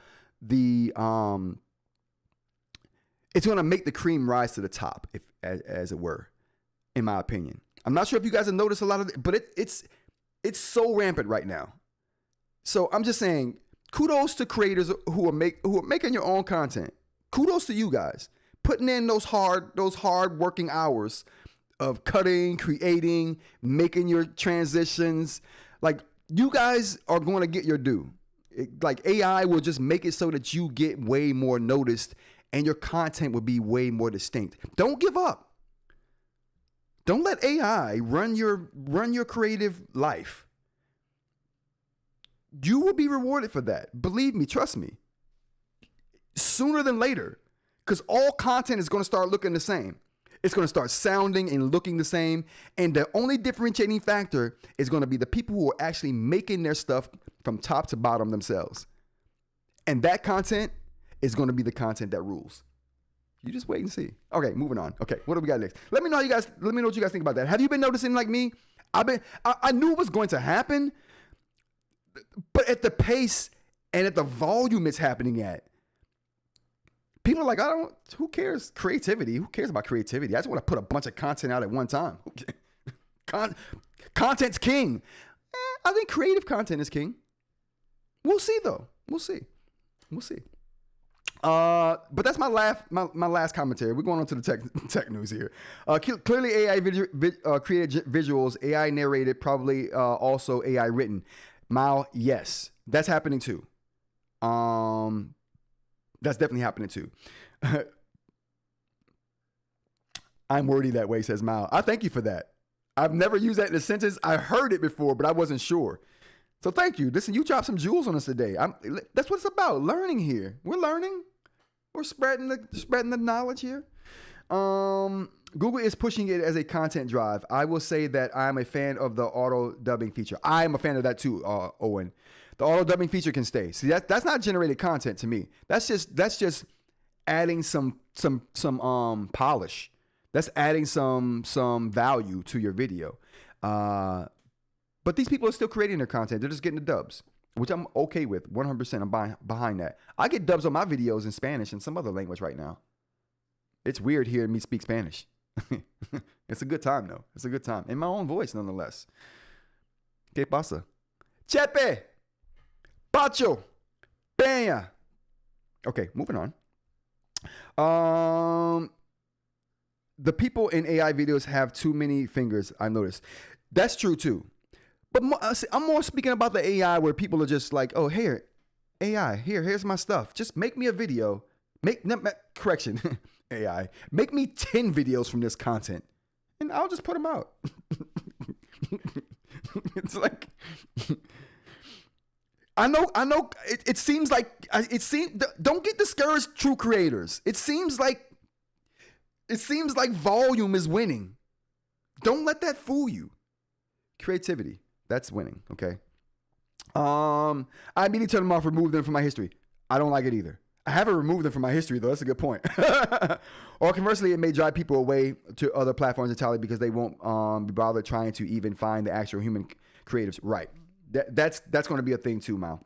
it's going to make the cream rise to the top, as it were, in my opinion. I'm not sure if you guys have noticed a lot of it, but it's so rampant right now. So I'm just saying, kudos to creators who are making your own content. Kudos to you guys putting in those hard working hours of cutting, creating, making your transitions. Like, you guys are going to get your due. Like, AI will just make it so that you get way more noticed and your content will be way more distinct. Don't give up. Don't let AI run your creative life. You will be rewarded for that. Believe me, trust me. Sooner than later, because all content is going to start looking the same. It's going to start sounding and looking the same. And the only differentiating factor is going to be the people who are actually making their stuff from top to bottom themselves. And that content is going to be the content that rules. You just wait and see. Okay, moving on. Okay, what do we got next? Let me know what you guys think about that. Have you been noticing like me? I knew it was going to happen, but at the pace and at the volume it's happening at, people are like, who cares creativity? Who cares about creativity? I just want to put a bunch of content out at one time. Content's king. I think creative content is king. We'll see though. We'll see. But that's my last commentary. We're going on to the tech news here. Clearly AI created visuals, AI narrated, probably also AI written. Mao, yes, that's happening too. That's definitely happening too. I'm wordy that way, says Mao. I thank you for that. I've never used that in a sentence. I heard it before, but I wasn't sure. So thank you. Listen, you dropped some jewels on us today. That's what it's about. Learning here. We're learning. We're spreading the knowledge here. Google is pushing it as a content drive. I will say that I'm a fan of the auto dubbing feature. I am a fan of that too, Owen. The auto dubbing feature can stay. See, that's not generated content to me. That's just adding some polish. That's adding some value to your video. But these people are still creating their content. They're just getting the dubs, which I'm okay with. 100%. I'm behind that. I get dubs on my videos in Spanish and some other language right now. It's weird hearing me speak Spanish. It's a good time, though. It's a good time. In my own voice, nonetheless. ¿Qué pasa? Chepe! Pacho! Peña! Okay, moving on. The people in AI videos have too many fingers, I noticed. That's true, too. But I'm more speaking about the AI where people are just like, oh, here, AI, here's my stuff. Just make me a video. Correction, AI. Make me 10 videos from this content, and I'll just put them out. It's like, I know. It seems like Don't get discouraged, true creators. It seems like volume is winning. Don't let that fool you. Creativity, that's winning. Okay. I immediately turned them off, removed them from my history. I don't like it either. I haven't removed them from my history, though. That's a good point. Or conversely, it may drive people away to other platforms entirely because they won't be bothered trying to even find the actual human creatives. Right. That's going to be a thing too, Mal.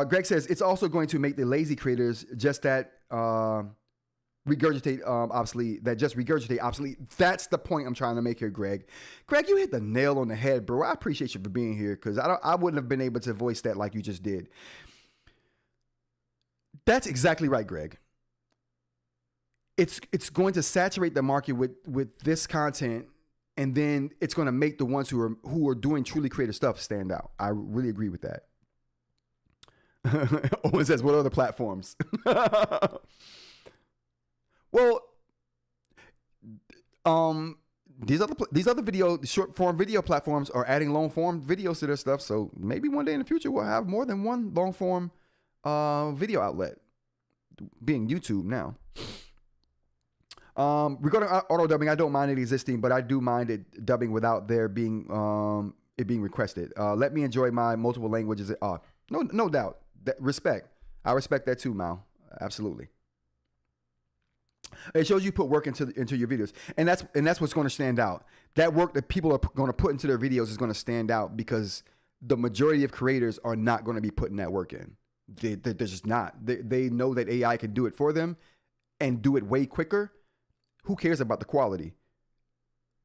Greg says it's also going to make the lazy creators just that regurgitate obsolete. That's the point I'm trying to make here, Greg. Greg, you hit the nail on the head, bro. I appreciate you for being here because I wouldn't have been able to voice that like you just did. That's exactly right, Greg. It's going to saturate the market with this content, and then it's going to make the ones who are doing truly creative stuff stand out. I really agree with that. Owen says, what other platforms? Well, these other short form video platforms are adding long form videos to their stuff. So maybe one day in the future we'll have more than one long form video outlet, being YouTube now. Regarding auto dubbing, I don't mind it existing, but I do mind it dubbing without there being it being requested. Let me enjoy my multiple languages. No doubt. Respect. I respect that too, Mal. Absolutely. It shows you put work into your videos, and that's what's going to stand out. That work that people are going to put into their videos is going to stand out because the majority of creators are not going to be putting that work in. They're just not. They know that AI can do it for them and do it way quicker. Who cares about the quality?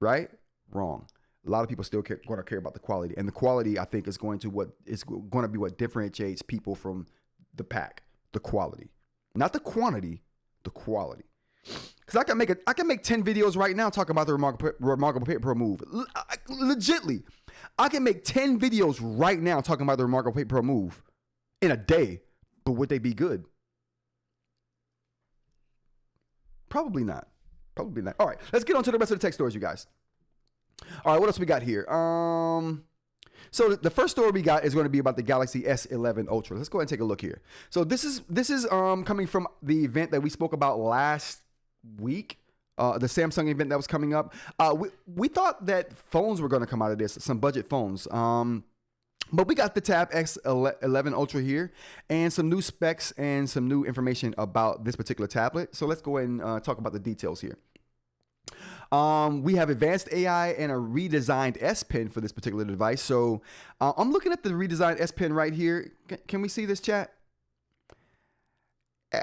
Right? Wrong. A lot of people still going to care about the quality, and the quality, I think, is going to be what differentiates people from the pack. The quality, not the quantity. The quality. Because I can make 10 videos right now talking about the ReMarkable Paper Pro move. Legitly, I can make 10 videos right now talking about the ReMarkable Paper Pro move in a day. But would they be good? Probably not. Probably not. All right, let's get on to the rest of the tech stories, you guys. All right, what else we got here? So the first story we got is going to be about the Galaxy S11 Ultra. Let's go ahead and take a look here. So this is coming from the event that we spoke about last week, the Samsung event that was coming up. We thought that phones were going to come out of this, some budget phones. But we got the Tab S11 Ultra here and some new specs and some new information about this particular tablet. So let's go ahead and talk about the details here. We have advanced AI and a redesigned S Pen for this particular device. So I'm looking at the redesigned S Pen right here. Can we see this, chat?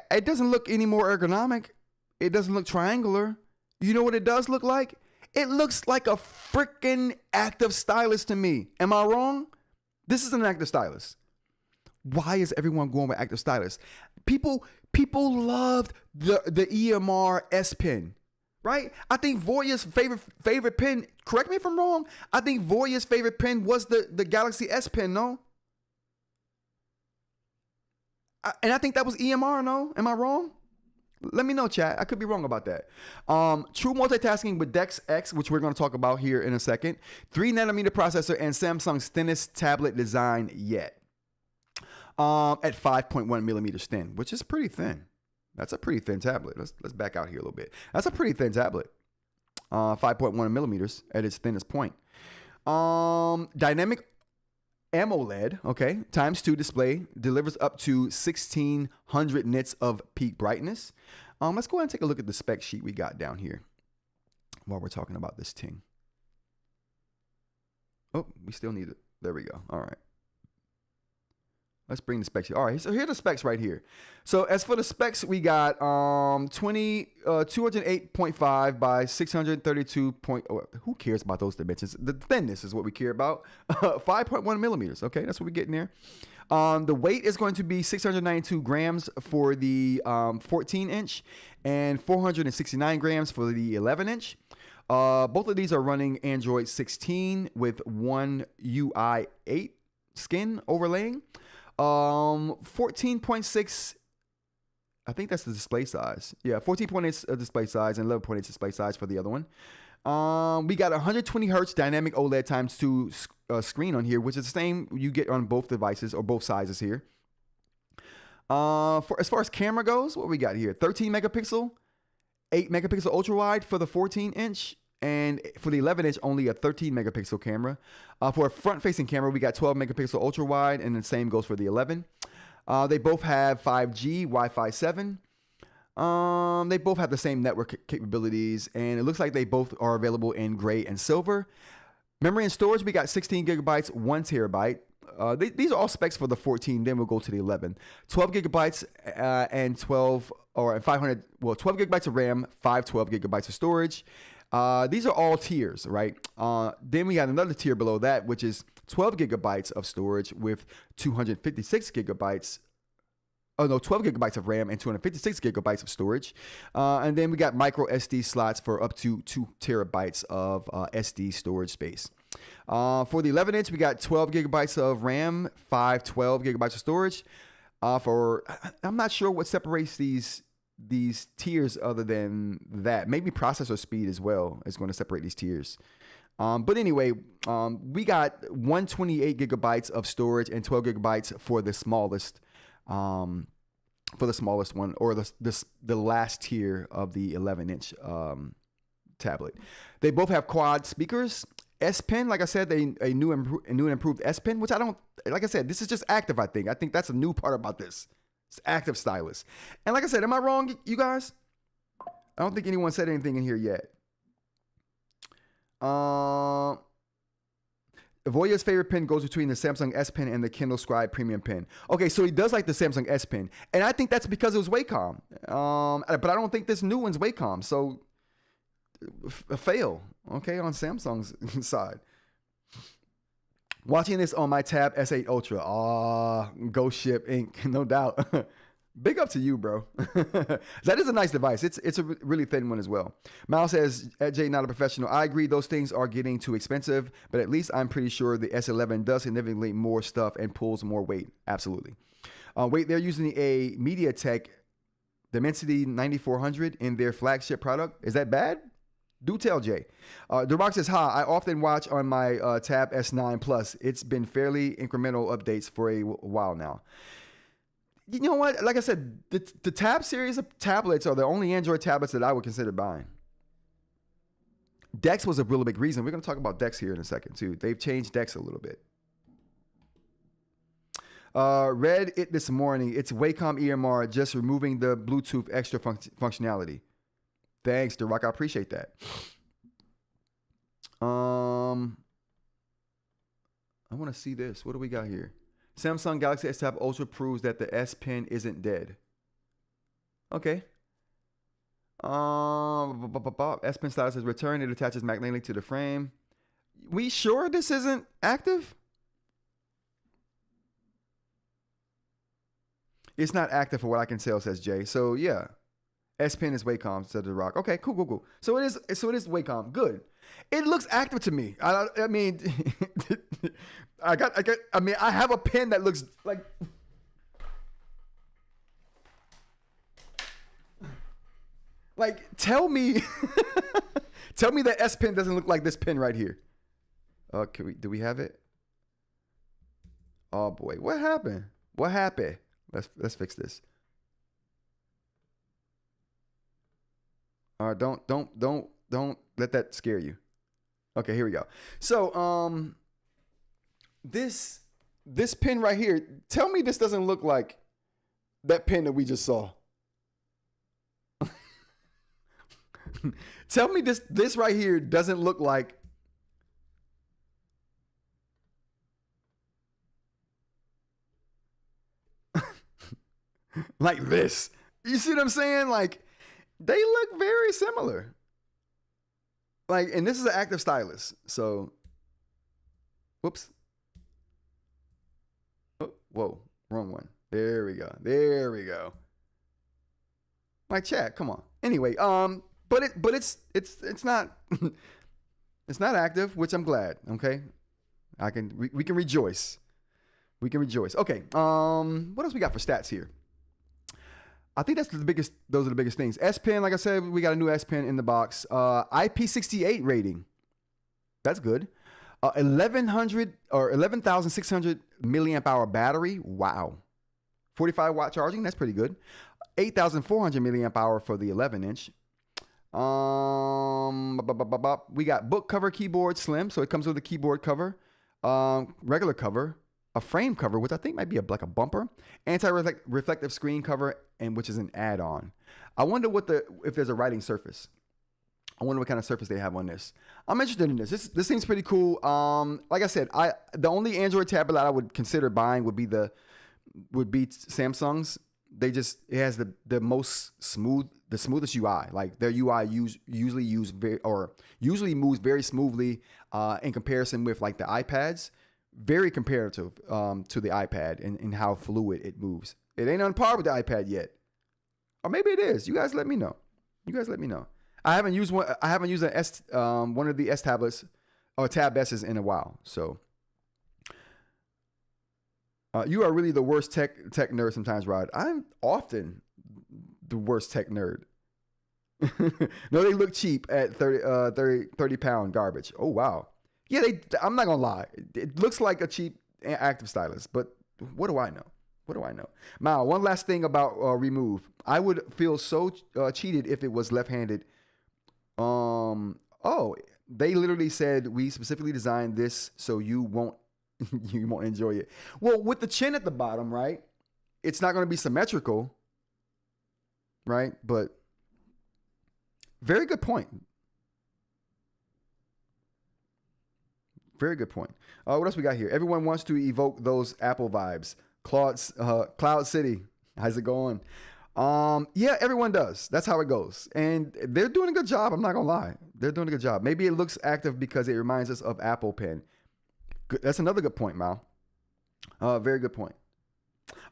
It doesn't look any more ergonomic. It doesn't look triangular. You know what it does look like? It looks like a freaking active stylus to me. Am I wrong? This is an active stylus. Why is everyone going with active stylus? People loved the EMR S Pen. Right? I think Voya's favorite pen, correct me if I'm wrong, I think Voya's favorite pen was the Galaxy S Pen, no? And I think that was EMR, no? Am I wrong? Let me know, chat. I could be wrong about that. True multitasking with DeX X, which we're going to talk about here in a second. 3nm processor and Samsung's thinnest tablet design yet. At 5.1 millimeters thin, which is pretty thin. That's a pretty thin tablet. Let's back out here a little bit. That's a pretty thin tablet. 5.1 millimeters at its thinnest point. Dynamic AMOLED, okay, ×2 display, delivers up to 1600 nits of peak brightness. Let's go ahead and take a look at the spec sheet we got down here while we're talking about this thing. Oh, we still need it. There we go. All right. Let's bring the specs here. All right, so here are the specs right here. So as for the specs, we got 208.5 by 632. Who cares about those dimensions? The thinness is what we care about. 5.1 millimeters. Okay, that's what we're getting there. The weight is going to be 692 grams for the 14-inch and 469 grams for the 11-inch. Both of these are running Android 16 with One UI 8 skin overlaying. 14.6, I think that's the display size. Yeah, 14.8 display size and 11.8 display size for the other one. We got 120 hertz dynamic OLED ×2 screen on here, which is the same you get on both devices or both sizes here. As far as camera goes, what we got here? 13 megapixel, 8 megapixel ultra wide for the 14-inch. And for the 11-inch, only a 13 megapixel camera. For a front-facing camera, we got 12 megapixel ultra wide, and the same goes for the 11. They both have 5G, Wi-Fi 7. They both have the same network capabilities, and it looks like they both are available in gray and silver. Memory and storage, we got 16 gigabytes, 1 terabyte. These are all specs for the 14. Then we'll go to the 11. 12 gigabytes and 12 or 500. Well, 12 gigabytes of RAM, 512 gigabytes of storage. These are all tiers, right? Then we got another tier below that, which is 12 gigabytes of storage with 256 gigabytes. Oh no, 12 gigabytes of RAM and 256 gigabytes of storage. And then we got micro SD slots for up to 2 terabytes of SD storage space. For the 11-inch, we got 12 gigabytes of RAM, 512 gigabytes of storage. I'm not sure what separates these tiers other than that. Maybe processor speed as well is going to separate these tiers. But anyway, we got 128 gigabytes of storage and 12 gigabytes for the smallest one, or the last tier of the 11-inch tablet. They both have quad speakers. S Pen, like I said, a new and improved S Pen, which I don't, like I said, this is just active. I think that's a new part about this. It's active stylus. And like I said, am I wrong, you guys? I don't think anyone said anything in here yet. Voya's favorite pen goes between the Samsung S Pen and the Kindle Scribe Premium Pen. Okay, so he does like the Samsung S Pen. And I think that's because it was Wacom. But I don't think this new one's Wacom. So, a fail, okay, on Samsung's side. Watching this on my Tab S8 Ultra. Go ship ink, no doubt. Big up to you, bro. That is a nice device. It's a really thin one as well. Mal says, at Jay, not a professional. I agree those things are getting too expensive, but at least I'm pretty sure the S11 does significantly more stuff and pulls more weight. Absolutely. Wait, they're using a MediaTek Dimensity 9400 in their flagship product. Is that bad? Do tell, Jay. The Rock says, hi, I often watch on my Tab S9 Plus. It's been fairly incremental updates for a while now. You know what? Like I said, the Tab series of tablets are the only Android tablets that I would consider buying. DeX was a really big reason. We're going to talk about DeX here in a second, too. They've changed DeX a little bit. Read it this morning. It's Wacom EMR just removing the Bluetooth extra functionality. Thanks, The Rock. I appreciate that. I want to see this. What do we got here? Samsung Galaxy S Tab Ultra proves that the S Pen isn't dead. Okay. S Pen status has returned. It attaches magnetically to the frame. We sure this isn't active? It's not active for what I can tell, says Jay. So yeah. S Pen is Wacom, said The Rock. Okay, cool. So it is Wacom. Good. It looks active to me. I mean, I have a pen that looks like tell me that S Pen doesn't look like this pen right here. Do we have it? Oh boy, what happened? Let's fix this. All right, don't let that scare you. Okay, here we go. So, this this pen right here, tell me this doesn't look like that pen that we just saw. Tell me this right here doesn't look like like this. You see what I'm saying? Like, they look very similar. Like, and this is an active stylus. So, whoops. Oh, whoa, wrong one. There we go. There we go. Like, chat, come on. Anyway, but it's not it's not active, which I'm glad. Okay, we can rejoice. We can rejoice. Okay. What else we got for stats here? I think that's the biggest. Those are the biggest things. S Pen, like I said, we got a new S Pen in the box. IP68 rating. That's good. 11,600 milliamp hour battery. Wow. 45 watt charging. That's pretty good. 8,400 milliamp hour for the 11-inch. We got book cover keyboard slim, so it comes with a keyboard cover, regular cover, a frame cover, which I think might be like a bumper, anti-reflective screen cover, and which is an add-on. I wonder if there's a writing surface. I wonder what kind of surface they have on this. I'm interested in this. This seems pretty cool. Like I said, the only Android tablet I would consider buying would be Samsung's. It has the smoothest UI. Like their UI usually moves very smoothly in comparison with like the iPads. Very comparative to the iPad and how fluid it moves. It ain't on par with the iPad yet, or maybe it is. You guys let me know. I haven't used one. I haven't used one of the S tablets or Tab S's in a while. So you are really the worst tech nerd sometimes, Rod. I'm often the worst tech nerd. No, they look cheap at 30 pound garbage. Oh, wow. Yeah, I'm not going to lie. It looks like a cheap active stylus, but what do I know? Mal, one last thing about remove. I would feel so cheated if it was left-handed. They literally said we specifically designed this so you won't enjoy it. Well, with the chin at the bottom, right? It's not going to be symmetrical, right? But very good point. Very good point. What else we got here? Everyone wants to evoke those Apple vibes. Cloud City. How's it going? Yeah, everyone does. That's how it goes. And they're doing a good job. I'm not going to lie. They're doing a good job. Maybe it looks active because it reminds us of Apple Pen. Good. That's another good point, Mal. Very good point.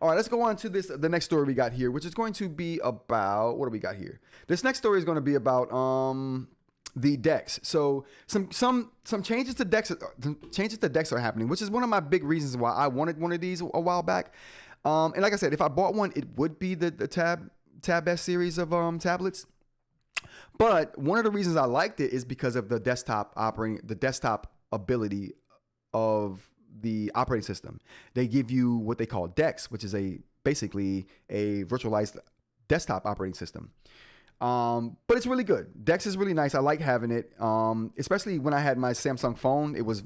All right, let's go on to the next story we got here, which is going to be about, what do we got here? This next story is going to be about the DeX. So some changes to DeX are happening, which is one of my big reasons why I wanted one of these a while back. And like I said, if I bought one, it would be the Tab S series of tablets. But one of the reasons I liked it is because of the desktop ability of the operating system. They give you what they call DeX, which is basically a virtualized desktop operating system. But it's really good. DeX is really nice. I like having it. Especially when I had my Samsung phone, it was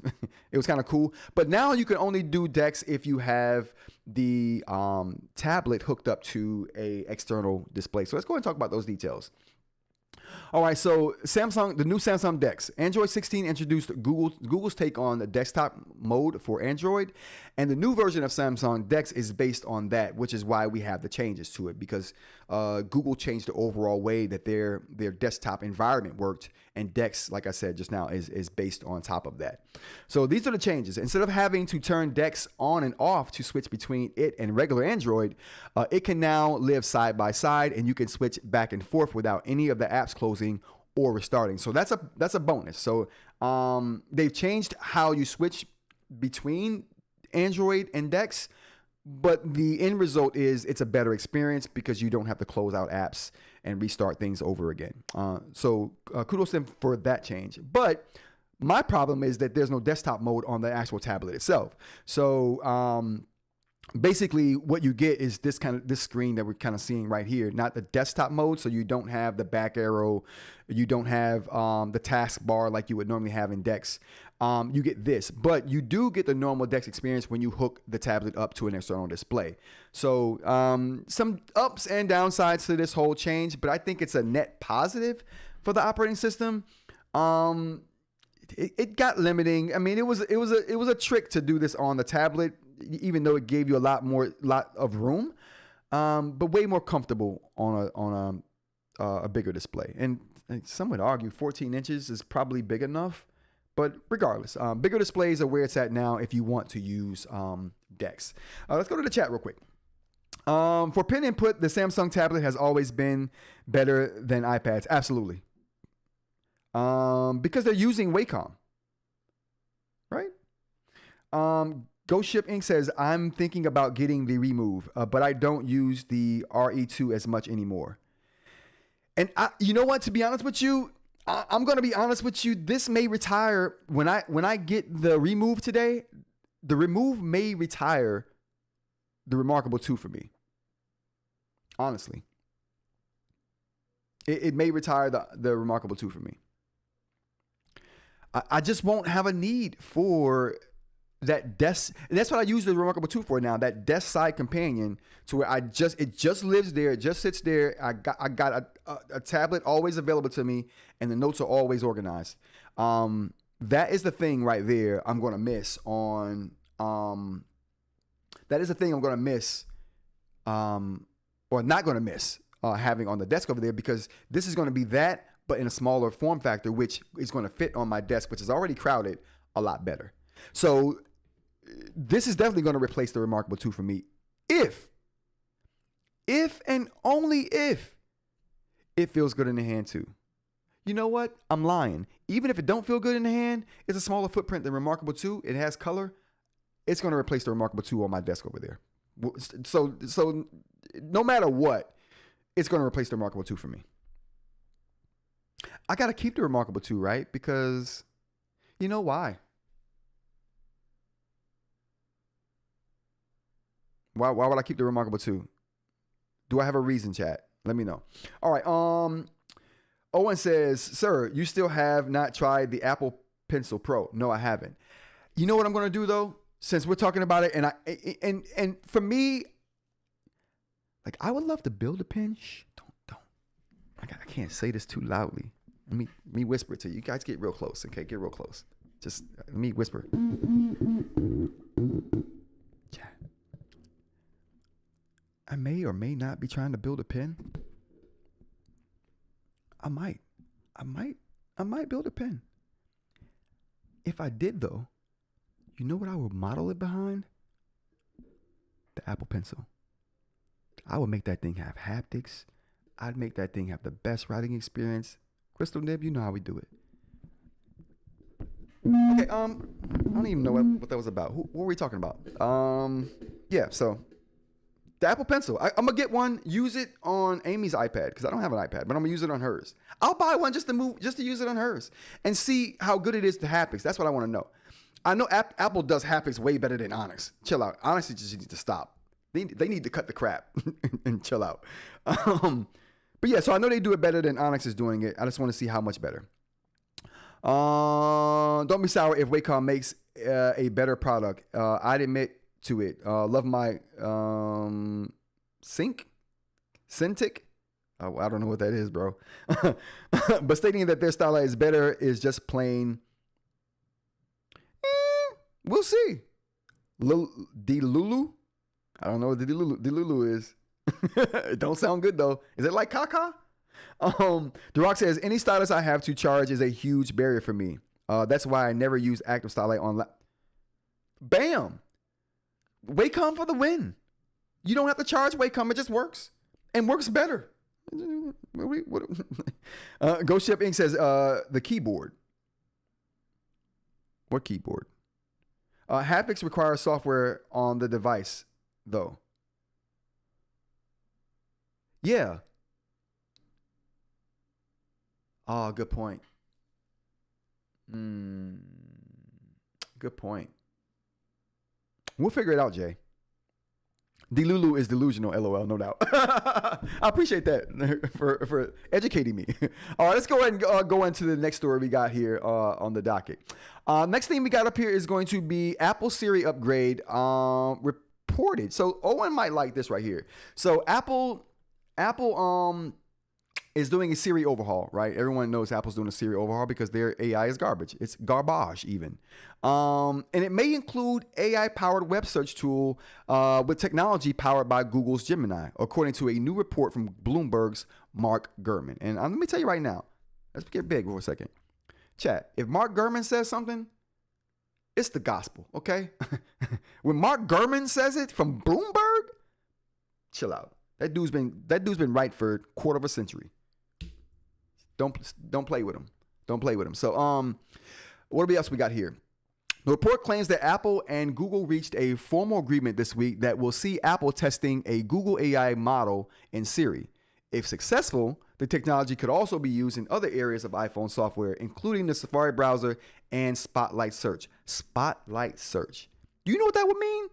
kind of cool. But now you can only do DeX if you have the tablet hooked up to a external display. So let's go ahead and talk about those details. All right, so the new Samsung DeX. Android 16 introduced Google's take on the desktop mode for Android, and the new version of Samsung DeX is based on that, which is why we have the changes to it, because Google changed the overall way that their desktop environment worked, and DeX, like I said just now, is based on top of that. So these are the changes. Instead of having to turn DeX on and off to switch between it and regular Android, it can now live side by side, and you can switch back and forth without any of the apps closing or restarting. So that's a bonus. So they've changed how you switch between Android and DeX, but the end result is it's a better experience because you don't have to close out apps and restart things over again. So kudos to them for that change. But my problem is that there's no desktop mode on the actual tablet itself. So basically what you get is this screen that we're kind of seeing right here, not the desktop mode. So you don't have the back arrow, you don't have the taskbar like you would normally have in DeX. You get this, but you do get the normal DeX experience when you hook the tablet up to an external display. So some ups and downsides to this whole change, but I think it's a net positive for the operating system. It got limiting. I mean, it was a trick to do this on the tablet, even though it gave you a lot of room, but way more comfortable on a bigger display. And some would argue 14 inches is probably big enough, but regardless, bigger displays are where it's at now if you want to use DeX. Let's go to the chat real quick. For pen input, the Samsung tablet has always been better than iPads. Absolutely. Because they're using Wacom, right? Ghost Ship Inc. says, I'm thinking about getting the Remove, but I don't use the RE2 as much anymore. And you know what? To be honest with you, I'm going to be honest with you. This may retire when I get the Remove today. The Remove may retire the ReMarkable 2 for me. Honestly, it may retire the ReMarkable 2 for me. I just won't have a need for that desk. And that's what I use the ReMarkable 2 for now, that desk side companion, to where it just lives there, it just sits there. I got a tablet always available to me, and the notes are always organized. That is the thing right there I'm going to miss on, that is the thing I'm going to miss, or not going to miss having on the desk over there, because this is going to be that, but in a smaller form factor, which is going to fit on my desk, which is already crowded, a lot better. So this is definitely going to replace the ReMarkable 2 for me, if and only if it feels good in the hand too. You know what? I'm lying. Even if it don't feel good in the hand, it's a smaller footprint than ReMarkable 2. It has color. It's going to replace the ReMarkable 2 on my desk over there. So no matter what, it's going to replace the ReMarkable 2 for me. I got to keep the ReMarkable 2, right? Because you know why? Why would I keep the ReMarkable 2? Do I have a reason, chat? Let me know. All right. Owen says, sir, you still have not tried the Apple Pencil Pro. No, I haven't. You know what I'm going to do though? Since we're talking about it, and for me, like, I would love to build a pen. Shh, don't. I can't say this too loudly. Let me whisper it to you. You guys get real close, okay? Get real close. Just let me whisper. Chat. I may or may not be trying to build a pen. I might build a pen. If I did though, you know what I would model it behind? The Apple Pencil. I would make that thing have haptics. I'd make that thing have the best writing experience. Crystal Nib, you know how we do it. Okay, I don't even know what that was about. What were we talking about? Yeah, so the Apple Pencil. I'm gonna get one, use it on Amy's iPad, because I don't have an iPad, but I'm gonna use it on hers. I'll buy one just to use it on hers and see how good it is to haptics. That's what I want to know. I know Apple does haptics way better than Onyx. Chill out. Onyx just needs to stop. They need to cut the crap and chill out. But yeah, so I know they do it better than Onyx is doing it. I just want to see how much better. Don't be sour if Wacom makes a better product. I'd admit to it. Love my Cintiq. Oh, I don't know what that is, bro. But stating that their Starlight is better is just plain. We'll see. Delulu? I don't know what Delulu is. It don't sound good though. Is it like caca? The Rock says, any stylus I have to charge is a huge barrier for me. That's why I never use active Starlight on Bam! Wacom for the win. You don't have to charge Wacom. It just works. And works better. Ghost Ship Inc. says, the keyboard. What keyboard? Haptics require software on the device, though. Yeah. Oh, good point. Good point. We'll figure it out, Jay. Delulu is delusional, LOL, no doubt. I appreciate that for educating me. All right, let's go ahead and go into the next story we got here on the docket. Next thing we got up here is going to be Apple Siri upgrade reported. So Owen might like this right here. So Apple is doing a Siri overhaul, right? Everyone knows Apple's doing a Siri overhaul because their AI is garbage. It's garbage even. And it may include AI-powered web search tool with technology powered by Google's Gemini, according to a new report from Bloomberg's Mark Gurman. And let me tell you right now, let's get big for a second. Chat, if Mark Gurman says something, it's the gospel, okay? When Mark Gurman says it from Bloomberg, chill out. That dude's been right for a quarter of a century. Don't play with him. Don't play with him. So what else we got here? The report claims that Apple and Google reached a formal agreement this week that will see Apple testing a Google AI model in Siri. If successful, the technology could also be used in other areas of iPhone software, including the Safari browser and Spotlight search. Spotlight search. Do you know what that would mean?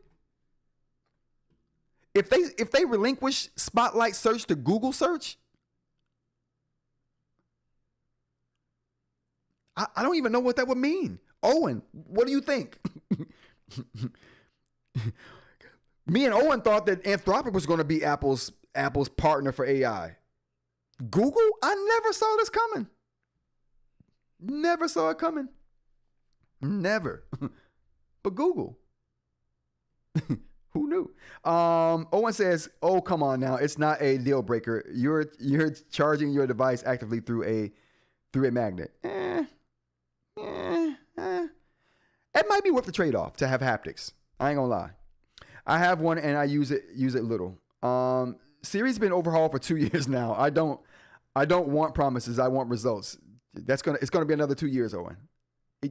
If they relinquish Spotlight search to Google search, I don't even know what that would mean. Owen, what do you think? Me and Owen thought that Anthropic was going to be Apple's partner for AI. Google? I never saw this coming. Never saw it coming. Never. But Google. Who knew? Owen says, "Oh, come on now. It's not a deal breaker. You're charging your device actively through a magnet. It might be worth the trade-off to have haptics. I ain't gonna lie. I have one and I use it little. Siri's been overhauled for 2 years now. I don't want promises. I want results. It's gonna be another 2 years, Owen.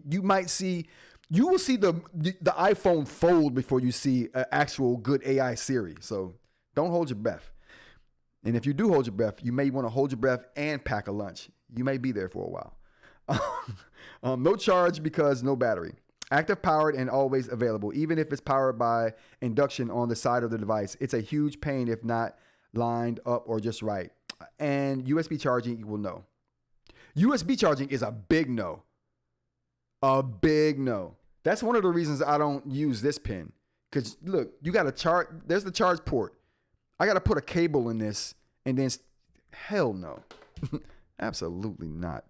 You will see the iPhone fold before you see an actual good AI Siri. So don't hold your breath. And if you do hold your breath, you may want to hold your breath and pack a lunch. You may be there for a while. No charge because no battery. Active powered and always available, even if it's powered by induction on the side of the device. It's a huge pain if not lined up or just right. And USB charging equal no. USB charging is a big no. A big no. That's one of the reasons I don't use this pin. Because look, you got to charge. There's the charge port. I got to put a cable in this and then hell no. Absolutely not.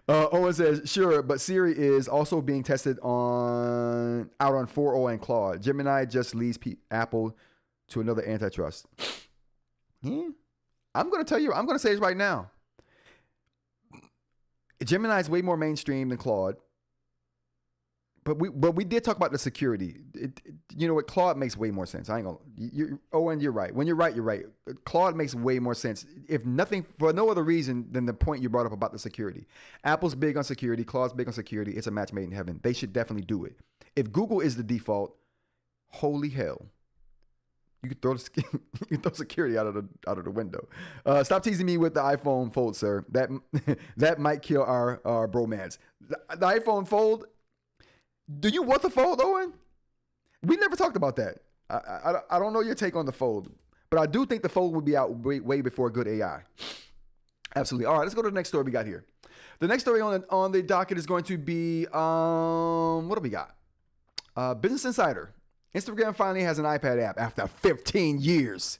Owen says, sure, but Siri is also being tested out on 4.0 and Claude. Gemini just leads Apple to another antitrust. Yeah. I'm going to say this right now. Gemini is way more mainstream than Claude. But we did talk about the security. You know what? Claude makes way more sense. I ain't gonna. Owen, you're right. When you're right, you're right. Claude makes way more sense. If nothing, for no other reason than the point you brought up about the security. Apple's big on security. Claude's big on security. It's a match made in heaven. They should definitely do it. If Google is the default, holy hell, you could throw security out of the window. Stop teasing me with the iPhone Fold, sir. That might kill our bromance. The iPhone Fold. Do you want the Fold, Owen? We never talked about that. I don't know your take on the Fold, but I do think the Fold would be out way before good AI. Absolutely. All right, let's go to the next story we got here. The next story on the docket is going to be, what do we got? Business Insider. Instagram finally has an iPad app after 15 years.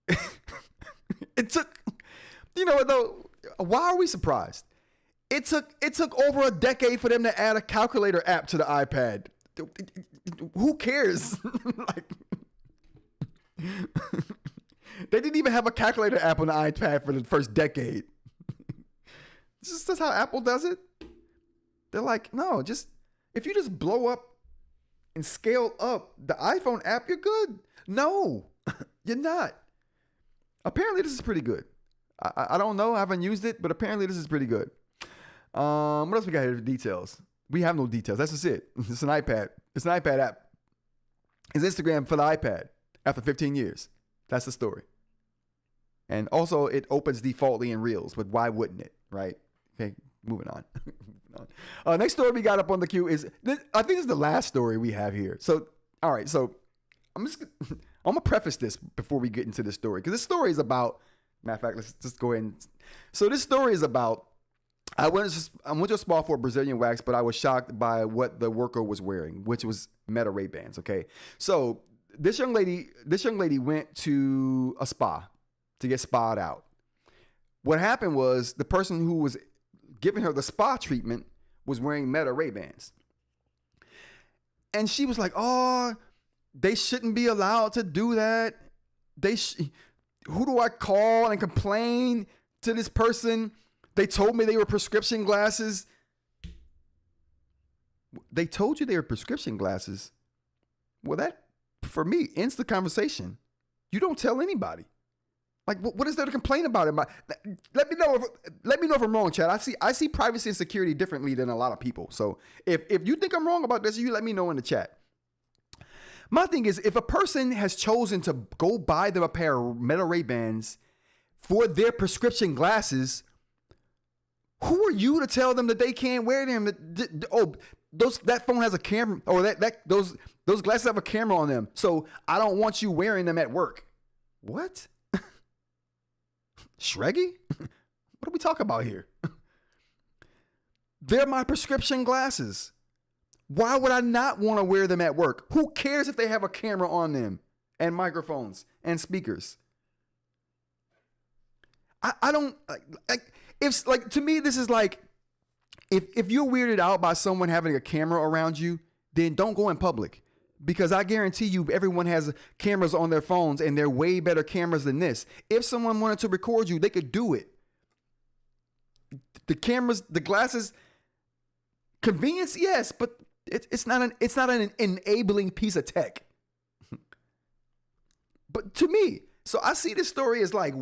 It took, you know what though? Why are we surprised? It took over a decade for them to add a calculator app to the iPad. Who cares? Like, they didn't even have a calculator app on the iPad for the first decade. This is how Apple does it. They're like, no, if you just blow up and scale up the iPhone app, you're good. No, you're not. Apparently, this is pretty good. I don't know. I haven't used it, but apparently this is pretty good. What else we got here? Details. We have no details. That's just it. It's an iPad. It's an iPad app. It's Instagram for the iPad after 15 years. That's the story. And also, it opens defaultly in Reels, but why wouldn't it, right? Okay. Moving on. Next story we got up on the queue is this, I think this is the last story we have here. So, all right. So I'm gonna preface this before we get into this story, because this story is about. Matter of fact, let's just go ahead. So this story is about. I went to a spa for a Brazilian wax, but I was shocked by what the worker was wearing, which was Meta RayBans. Okay, so this young lady went to a spa to get spa'd out. What happened was the person who was giving her the spa treatment was wearing Meta RayBans, and she was like, "Oh, they shouldn't be allowed to do that. Who do I call and complain to this person? They told me they were prescription glasses." They told you they were prescription glasses. Well, that, for me, ends the conversation. You don't tell anybody. Like, what is there to complain about? Let me know if I'm wrong, Chad. I see privacy and security differently than a lot of people. So if you think I'm wrong about this, you let me know in the chat. My thing is, if a person has chosen to go buy them a pair of Meta RayBans for their prescription glasses, who are you to tell them that they can't wear them? That phone has a camera, or those glasses have a camera on them, so I don't want you wearing them at work. What? Shreggy? What are we talking about here? They're my prescription glasses. Why would I not want to wear them at work? Who cares if they have a camera on them and microphones and speakers? I don't like if, like, to me, this is like, if you're weirded out by someone having a camera around you, then don't go in public, because I guarantee you everyone has cameras on their phones, and they're way better cameras than this. If someone wanted to record you, they could do it. The cameras, the glasses, convenience, yes, but it's not an enabling piece of tech. But to me, so I see this story as like,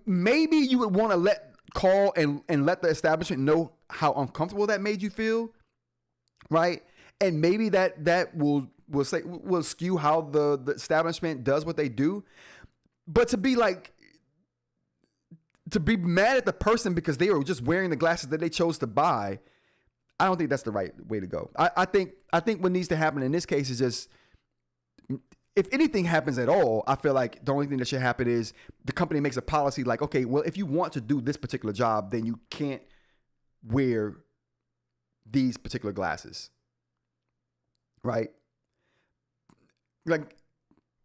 maybe you would want to call and let the establishment know how uncomfortable that made you feel, right? And maybe that will skew how the establishment does what they do. But to be mad at the person because they were just wearing the glasses that they chose to buy, I don't think that's the right way to go. I think what needs to happen in this case is just, if anything happens at all, I feel like the only thing that should happen is the company makes a policy like, okay, well, if you want to do this particular job, then you can't wear these particular glasses, right? Like,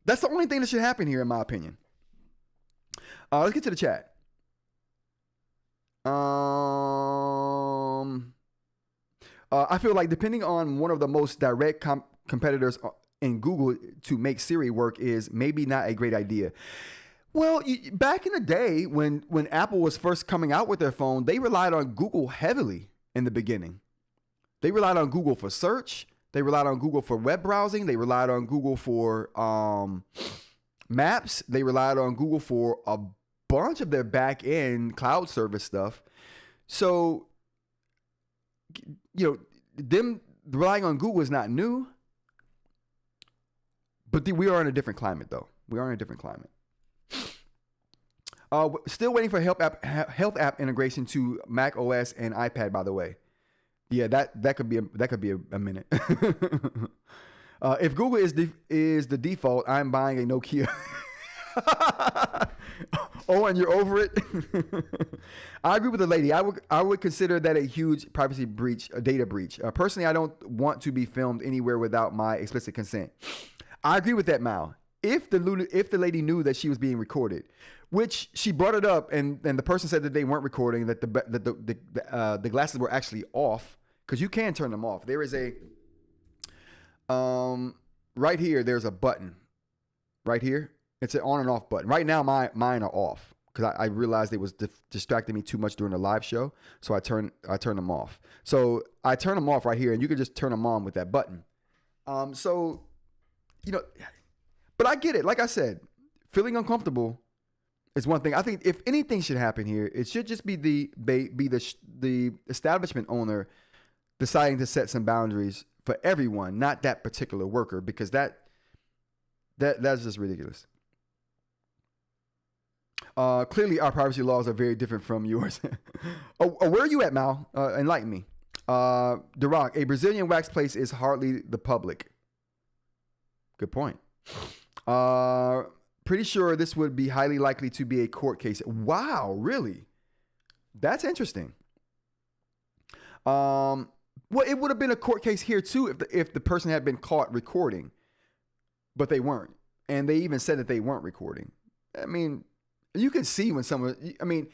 that's the only thing that should happen here, in my opinion. Let's get to the chat. I feel like depending on one of the most direct competitors in Google to make Siri work is maybe not a great idea. Well, back in the day when Apple was first coming out with their phone, they relied on Google heavily in the beginning. They relied on Google for search. They relied on Google for web browsing. They relied on Google for maps. They relied on Google for a bunch of their back end cloud service stuff. So, them relying on Google is not new. But we are in a different climate, though. We are in a different climate. Still waiting for health app integration to Mac OS and iPad, by the way. Yeah, that could be a minute. If Google is the default, I'm buying a Nokia. Oh, and you're over it. I agree with the lady. I would consider that a huge privacy breach, a data breach. Personally, I don't want to be filmed anywhere without my explicit consent. I agree with that, Mal. If the lady knew that she was being recorded, which she brought it up, and the person said that they weren't recording, that the glasses were actually off, because you can turn them off. There is a right here. There's a button right here. It's an on and off button. Right now, mine are off because I realized it was distracting me too much during the live show, so I turned them off. So I turn them off right here, and you can just turn them on with that button. But I get it. Like I said, feeling uncomfortable is one thing. I think if anything should happen here, it should just be the establishment owner deciding to set some boundaries for everyone, not that particular worker, because that's just ridiculous. Clearly, our privacy laws are very different from yours. Where are you at, Mal? Enlighten me. The Rock, a Brazilian wax place is hardly the public. Good point. Pretty sure this would be highly likely to be a court case. Wow, really? That's interesting. Well, it would have been a court case here too if the person had been caught recording, but they weren't, and they even said that they weren't recording. I mean, you can see when someone. I mean,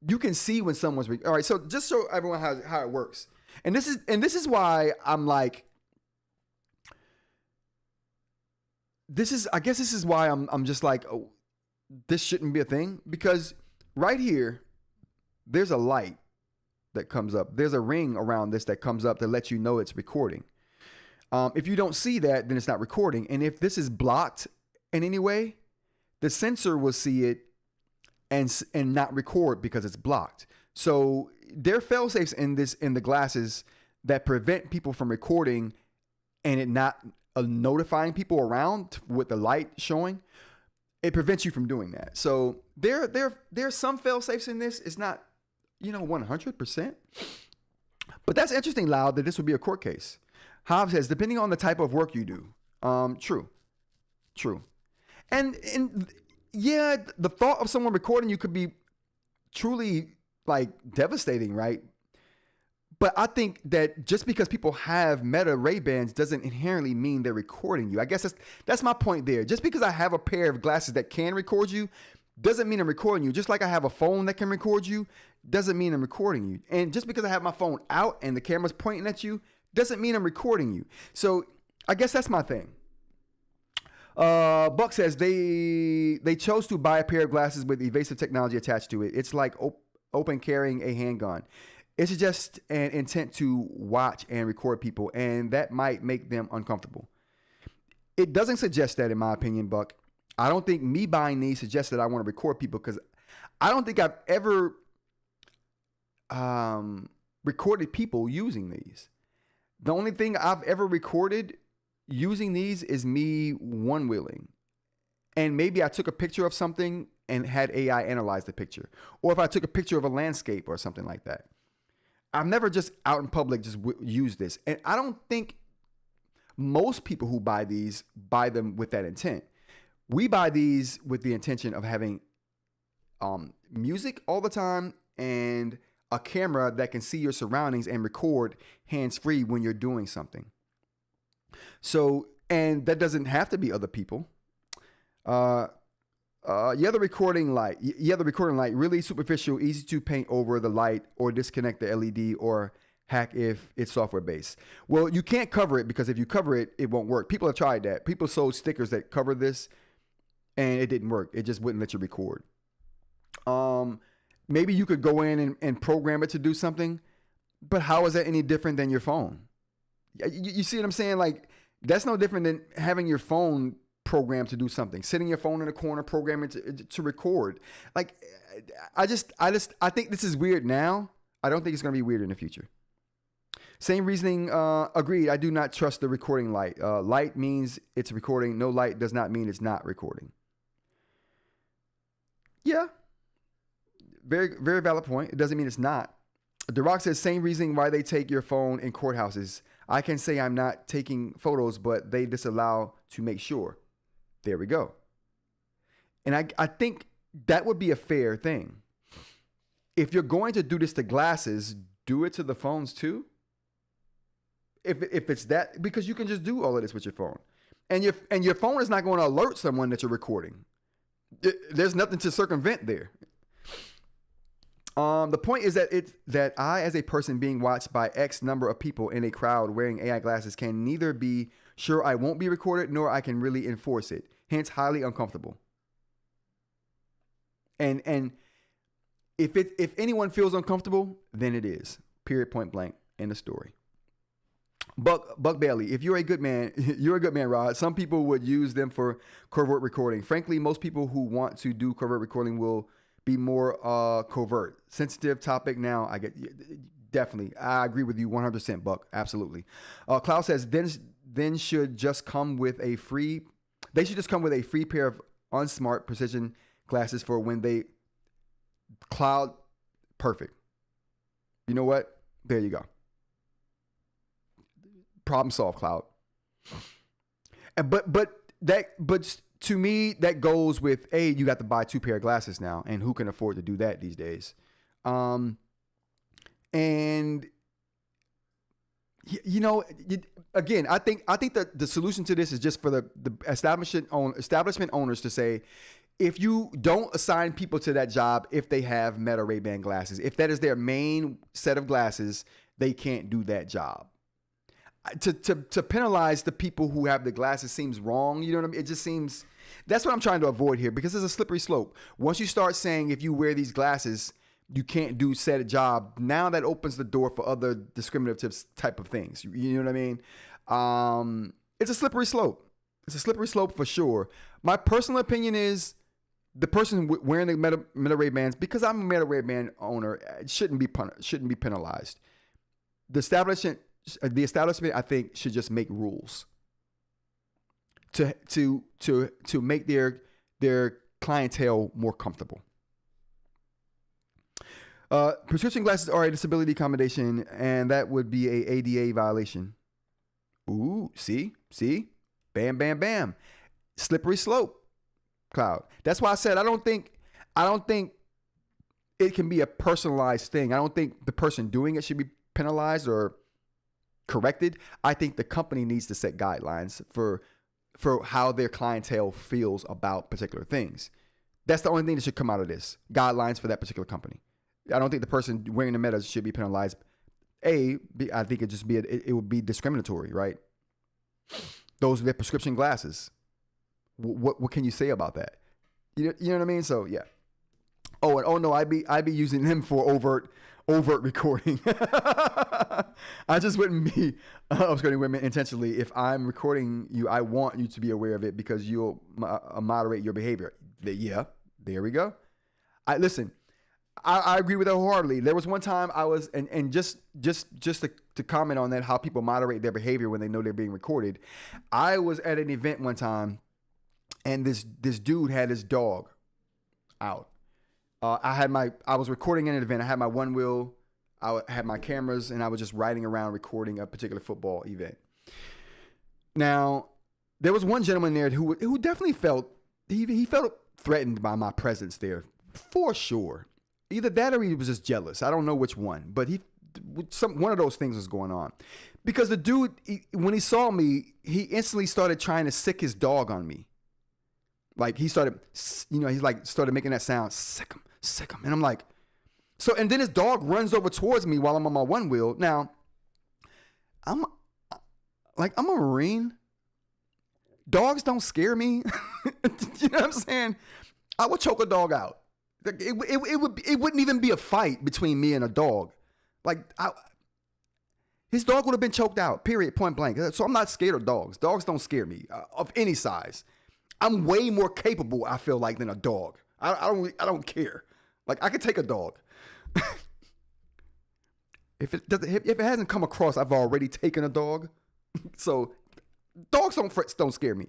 you can see when someone's. All right, so just so everyone how it works, and this is why I'm like. I guess this is why I'm just like, oh, this shouldn't be a thing, because right here, there's a light that comes up. There's a ring around this that comes up to let you know it's recording. If you don't see that, then it's not recording. And if this is blocked in any way, the sensor will see it and not record because it's blocked. So there are fail-safes in the glasses that prevent people from recording and it not notifying people around with the light showing. It prevents you from doing that. So there's some fail-safes in this. It's not 100%. But that's interesting, Loud, that this would be a court case. Hobbs says, depending on the type of work you do. True. And yeah, the thought of someone recording you could be truly like devastating, right? But I think that just because people have Meta RayBans doesn't inherently mean they're recording you. I guess that's my point there. Just because I have a pair of glasses that can record you doesn't mean I'm recording you. Just like I have a phone that can record you doesn't mean I'm recording you. And just because I have my phone out and the camera's pointing at you doesn't mean I'm recording you. So I guess that's my thing. Buck says they chose to buy a pair of glasses with evasive technology attached to it. It's like open carrying a handgun. It's just an intent to watch and record people, and that might make them uncomfortable. It doesn't suggest that, in my opinion, Buck. I don't think me buying these suggests that I want to record people, because I don't think I've ever recorded people using these. The only thing I've ever recorded using these is me one-wheeling. And maybe I took a picture of something and had AI analyze the picture. Or if I took a picture of a landscape or something like that. I've never just out in public just used this. And I don't think most people who buy these buy them with that intent. We buy these with the intention of having music all the time and a camera that can see your surroundings and record hands-free when you're doing something. So, and that doesn't have to be other people. You have the recording light. Really superficial, easy to paint over the light or disconnect the LED or hack if it's software based. Well, you can't cover it, because if you cover it, it won't work. People have tried that. People sold stickers that cover this and it didn't work. It just wouldn't let you record. Maybe you could go in and program it to do something, but how is that any different than your phone? You see what I'm saying? Like, that's no different than having your phone programmed to do something, sitting your phone in a corner, programming to record. Like, I think this is weird now. I don't think it's going to be weird in the future. Same reasoning, agreed. I do not trust the recording light. Light means it's recording. No light does not mean it's not recording. Yeah. Very, very valid point. It doesn't mean it's not. The Rock says, same reasoning why they take your phone in courthouses. I can say I'm not taking photos, but they disallow to make sure. There we go. And I think that would be a fair thing. If you're going to do this to glasses, do it to the phones too. If it's that, because you can just do all of this with your phone. And your phone is not going to alert someone that you're recording. There's nothing to circumvent there. The point is that I, as a person being watched by X number of people in a crowd wearing AI glasses, can neither be sure I won't be recorded, nor I can really enforce it. Hence, highly uncomfortable. And if anyone feels uncomfortable, then it is. Period. Point blank. End of story. Buck Bailey, if you're a good man, you're a good man, Rod. Some people would use them for covert recording. Frankly, most people who want to do covert recording will be more covert. Sensitive topic now. I get definitely. I agree with you 100%, Buck. Absolutely. Klaus says then should just come with a free. They should just come with a free pair of unsmart precision glasses for when they Cloud, perfect. You know what? There you go. Problem solved, Cloud. But to me, that goes with you got to buy 2 pair of glasses now, and who can afford to do that these days? And again, I think that the solution to this is just for the establishment owners to say, if you don't assign people to that job, if they have Meta RayBan glasses, if that is their main set of glasses, they can't do that job. To penalize the people who have the glasses seems wrong. You know what I mean? It just seems, that's what I'm trying to avoid here, because it's a slippery slope. Once you start saying if you wear these glasses, you can't do said job, now that opens the door for other discriminative type of things. You know what I mean? It's a slippery slope. It's a slippery slope for sure. My personal opinion is the person wearing the Meta RayBans, because I'm a Meta RayBan owner, shouldn't be penalized. The establishment, I think, should just make rules to make their clientele more comfortable. Prescription glasses are a disability accommodation, and that would be a ADA violation. Ooh, see, bam, bam, bam, slippery slope, Cloud. That's why I said I don't think it can be a personalized thing. I don't think the person doing it should be penalized or corrected. I think the company needs to set guidelines for how their clientele feels about particular things. That's the only thing that should come out of this. Guidelines for that particular company. I don't think the person wearing the Meta should be penalized. I think it would be discriminatory, right? Those are their prescription glasses. What can you say about that? You know what I mean? So yeah. Oh no, I'd be using them for overt recording. I just wouldn't be recording women intentionally. If I'm recording you, I want you to be aware of it because you'll moderate your behavior. Yeah, there we go. I agree with that wholeheartedly. There was one time I was, and just to comment on that, how people moderate their behavior when they know they're being recorded. I was at an event one time, and this dude had his dog out. I was recording in an event. I had my one wheel, I had my cameras, and I was just riding around recording a particular football event. Now, there was one gentleman there who definitely felt threatened by my presence there, for sure. Either that or he was just jealous. I don't know which one, but one of those things was going on. Because the dude, when he saw me, he instantly started trying to sick his dog on me. Like he started, started making that sound, sick him. And I'm like, and then his dog runs over towards me while I'm on my one wheel. Now, I'm a Marine. Dogs don't scare me. You know what I'm saying? I would choke a dog out. It wouldn't even be a fight between me and a dog. His dog would have been choked out, period, point blank. So I'm not scared of dogs. Dogs don't scare me of any size. I'm way more capable, I feel like, than a dog. I don't care. Like, I could take a dog. If it hasn't come across, I've already taken a dog. So dogs don't scare me.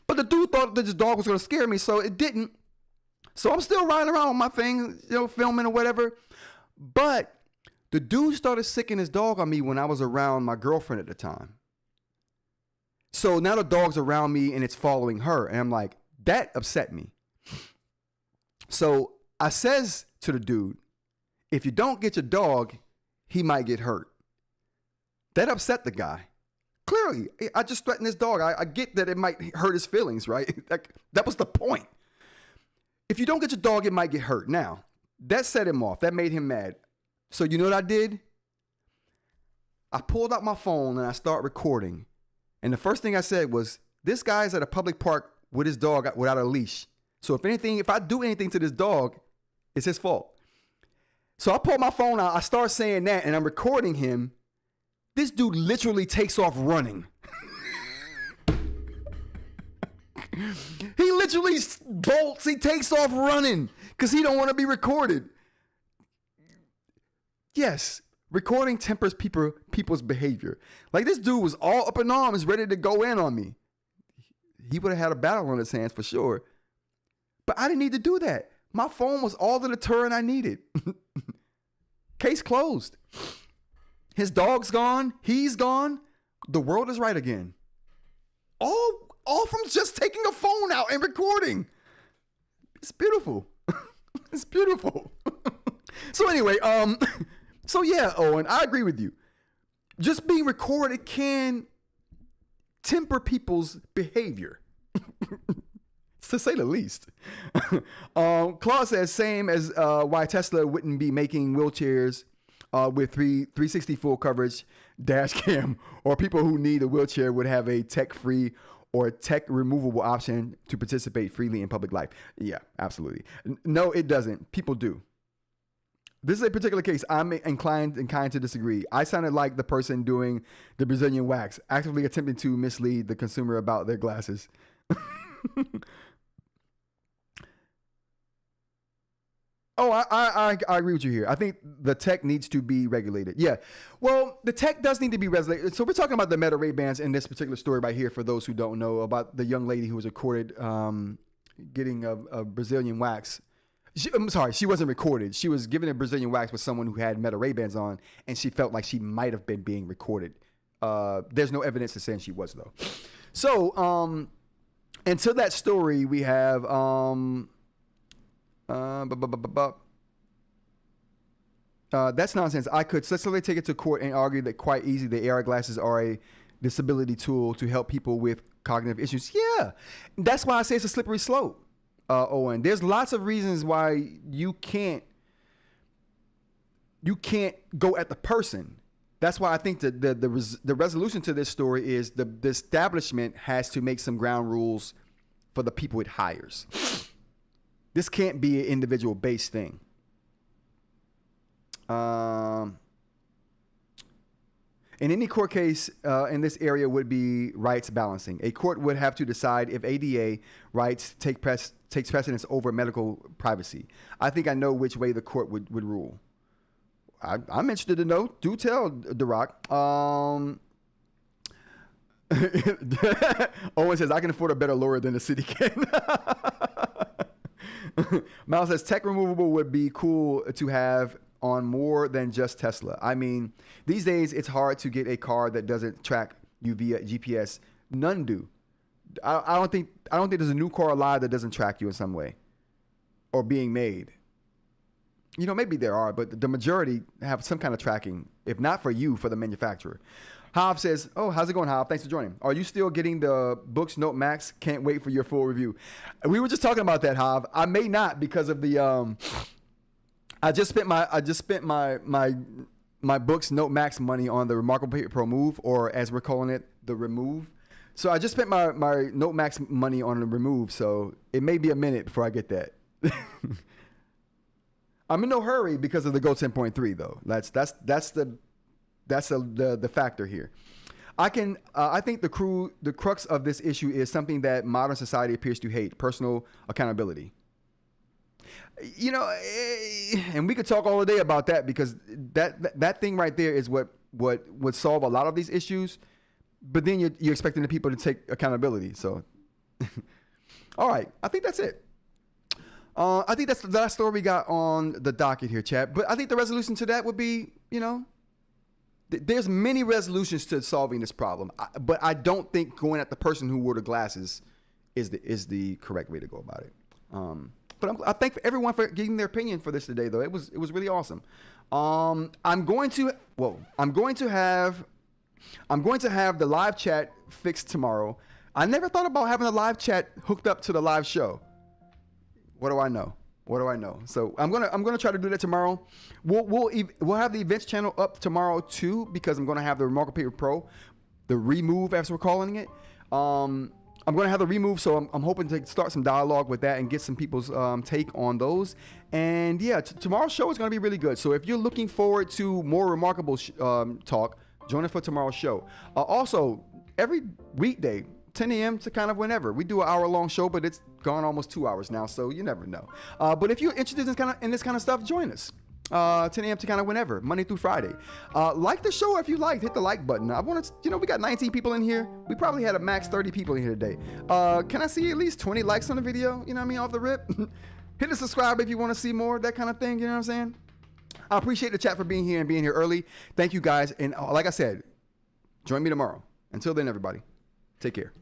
But the dude thought that his dog was going to scare me, so it didn't. So I'm still riding around with my thing, filming or whatever. But the dude started sicking his dog on me when I was around my girlfriend at the time. So now the dog's around me and it's following her. And I'm like, that upset me. So I says to the dude, if you don't get your dog, he might get hurt. That upset the guy. Clearly, I just threatened his dog. I get that it might hurt his feelings, right? That was the point. If you don't get your dog, it might get hurt. Now, that set him off. That made him mad. So you know what I did? I pulled out my phone and I started recording. And the first thing I said was, this guy's at a public park with his dog without a leash. So if I do anything to this dog, it's his fault. So I pulled my phone out. I start saying that and I'm recording him. This dude literally takes off running. He literally bolts. He takes off running because he don't want to be recorded. Yes, recording tempers people's behavior. Like, this dude was all up in arms, ready to go in on me. He would have had a battle on his hands for sure. But I didn't need to do that. My phone was all the deterrent I needed. Case closed. His dog's gone. He's gone. The world is right again. All from just taking a phone out and recording. It's beautiful. It's beautiful. So anyway, so yeah, Owen, I agree with you. Just being recorded can temper people's behavior, to say the least. Claude says, same as why Tesla wouldn't be making wheelchairs with 360 full coverage dash cam, or people who need a wheelchair would have a tech-free or tech removable option to participate freely in public life. Yeah, absolutely. No, it doesn't. People do. This is a particular case. I'm inclined to disagree. I sounded like the person doing the Brazilian wax, actively attempting to mislead the consumer about their glasses. Oh, I agree with you here. I think the tech needs to be regulated. Yeah. Well, the tech does need to be regulated. So we're talking about the Meta RayBans in this particular story right here, for those who don't know, about the young lady who was recorded getting a Brazilian wax. I'm sorry, she wasn't recorded. She was given a Brazilian wax with someone who had Meta RayBans on, and she felt like she might have been being recorded. There's no evidence to saying she was, though. So, and to that story, we have... that's nonsense. I could successfully take it to court and argue that quite easy the AR glasses are a disability tool to help people with cognitive issues. Yeah, that's why I say it's a slippery slope, Owen. There's lots of reasons why you can't go at the person. That's why I think that the resolution to this story is the establishment has to make some ground rules for the people it hires. This can't be an individual based thing. In any court case in this area would be rights balancing. A court would have to decide if ADA rights takes precedence over medical privacy. I think I know which way the court would rule. I'm interested to know. Do tell, DeRock. Owen says, I can afford a better lawyer than the city can. Miles says, tech removable would be cool to have on more than just Tesla. I mean, these days it's hard to get a car that doesn't track you via GPS. None do. I don't think there's a new car alive that doesn't track you in some way or being made. You know, maybe there are, but the majority have some kind of tracking, if not for you, for the manufacturer. Hav says, oh, how's it going, Hav? Thanks for joining. Are you still getting the Boox Note Max? Can't wait for your full review. We were just talking about that, Hav. I may not, because of the I just spent my Boox Note Max money on the ReMarkable Pro Move, or as we're calling it, the Remove. So I just spent my Note Max money on the Remove, so it may be a minute before I get that. I'm in no hurry because of the Go 10.3 though. That's the factor here. I think the crux of this issue is something that modern society appears to hate: personal accountability. You know, and we could talk all day about that, because that thing right there is what would solve a lot of these issues. But then you're expecting the people to take accountability. So, all right, I think that's it. I think that's the last story we got on the docket here, chat. But I think the resolution to that would be, you know, there's many resolutions to solving this problem. But I don't think going at the person who wore the glasses is the correct way to go about it. But I thank everyone for giving their opinion for this today, though. It was really awesome. I'm going to have the live chat fixed tomorrow. I never thought about having a live chat hooked up to the live show. What do I know? So I'm gonna try to do that tomorrow. We'll have the events channel up tomorrow too, because I'm gonna have the ReMarkable Pro, the Remove as we're calling it. I'm gonna have the Remove, so I'm hoping to start some dialogue with that and get some people's take on those. And yeah, tomorrow's show is gonna be really good. So if you're looking forward to more ReMarkable talk, join us for tomorrow's show. Also, every weekday, 10 a.m. to kind of whenever. We do an hour-long show, but it's gone almost 2 hours now, so you never know. But if you're interested in this kind of stuff, join us. 10 a.m. to kind of whenever, Monday through Friday. Like the show if you like. Hit the like button. I want to, we got 19 people in here. We probably had a max 30 people in here today. Can I see at least 20 likes on the video? You know what I mean? Off the rip. Hit the subscribe if you want to see more, that kind of thing. You know what I'm saying? I appreciate the chat for being here and being here early. Thank you guys. And like I said, join me tomorrow. Until then, everybody, take care.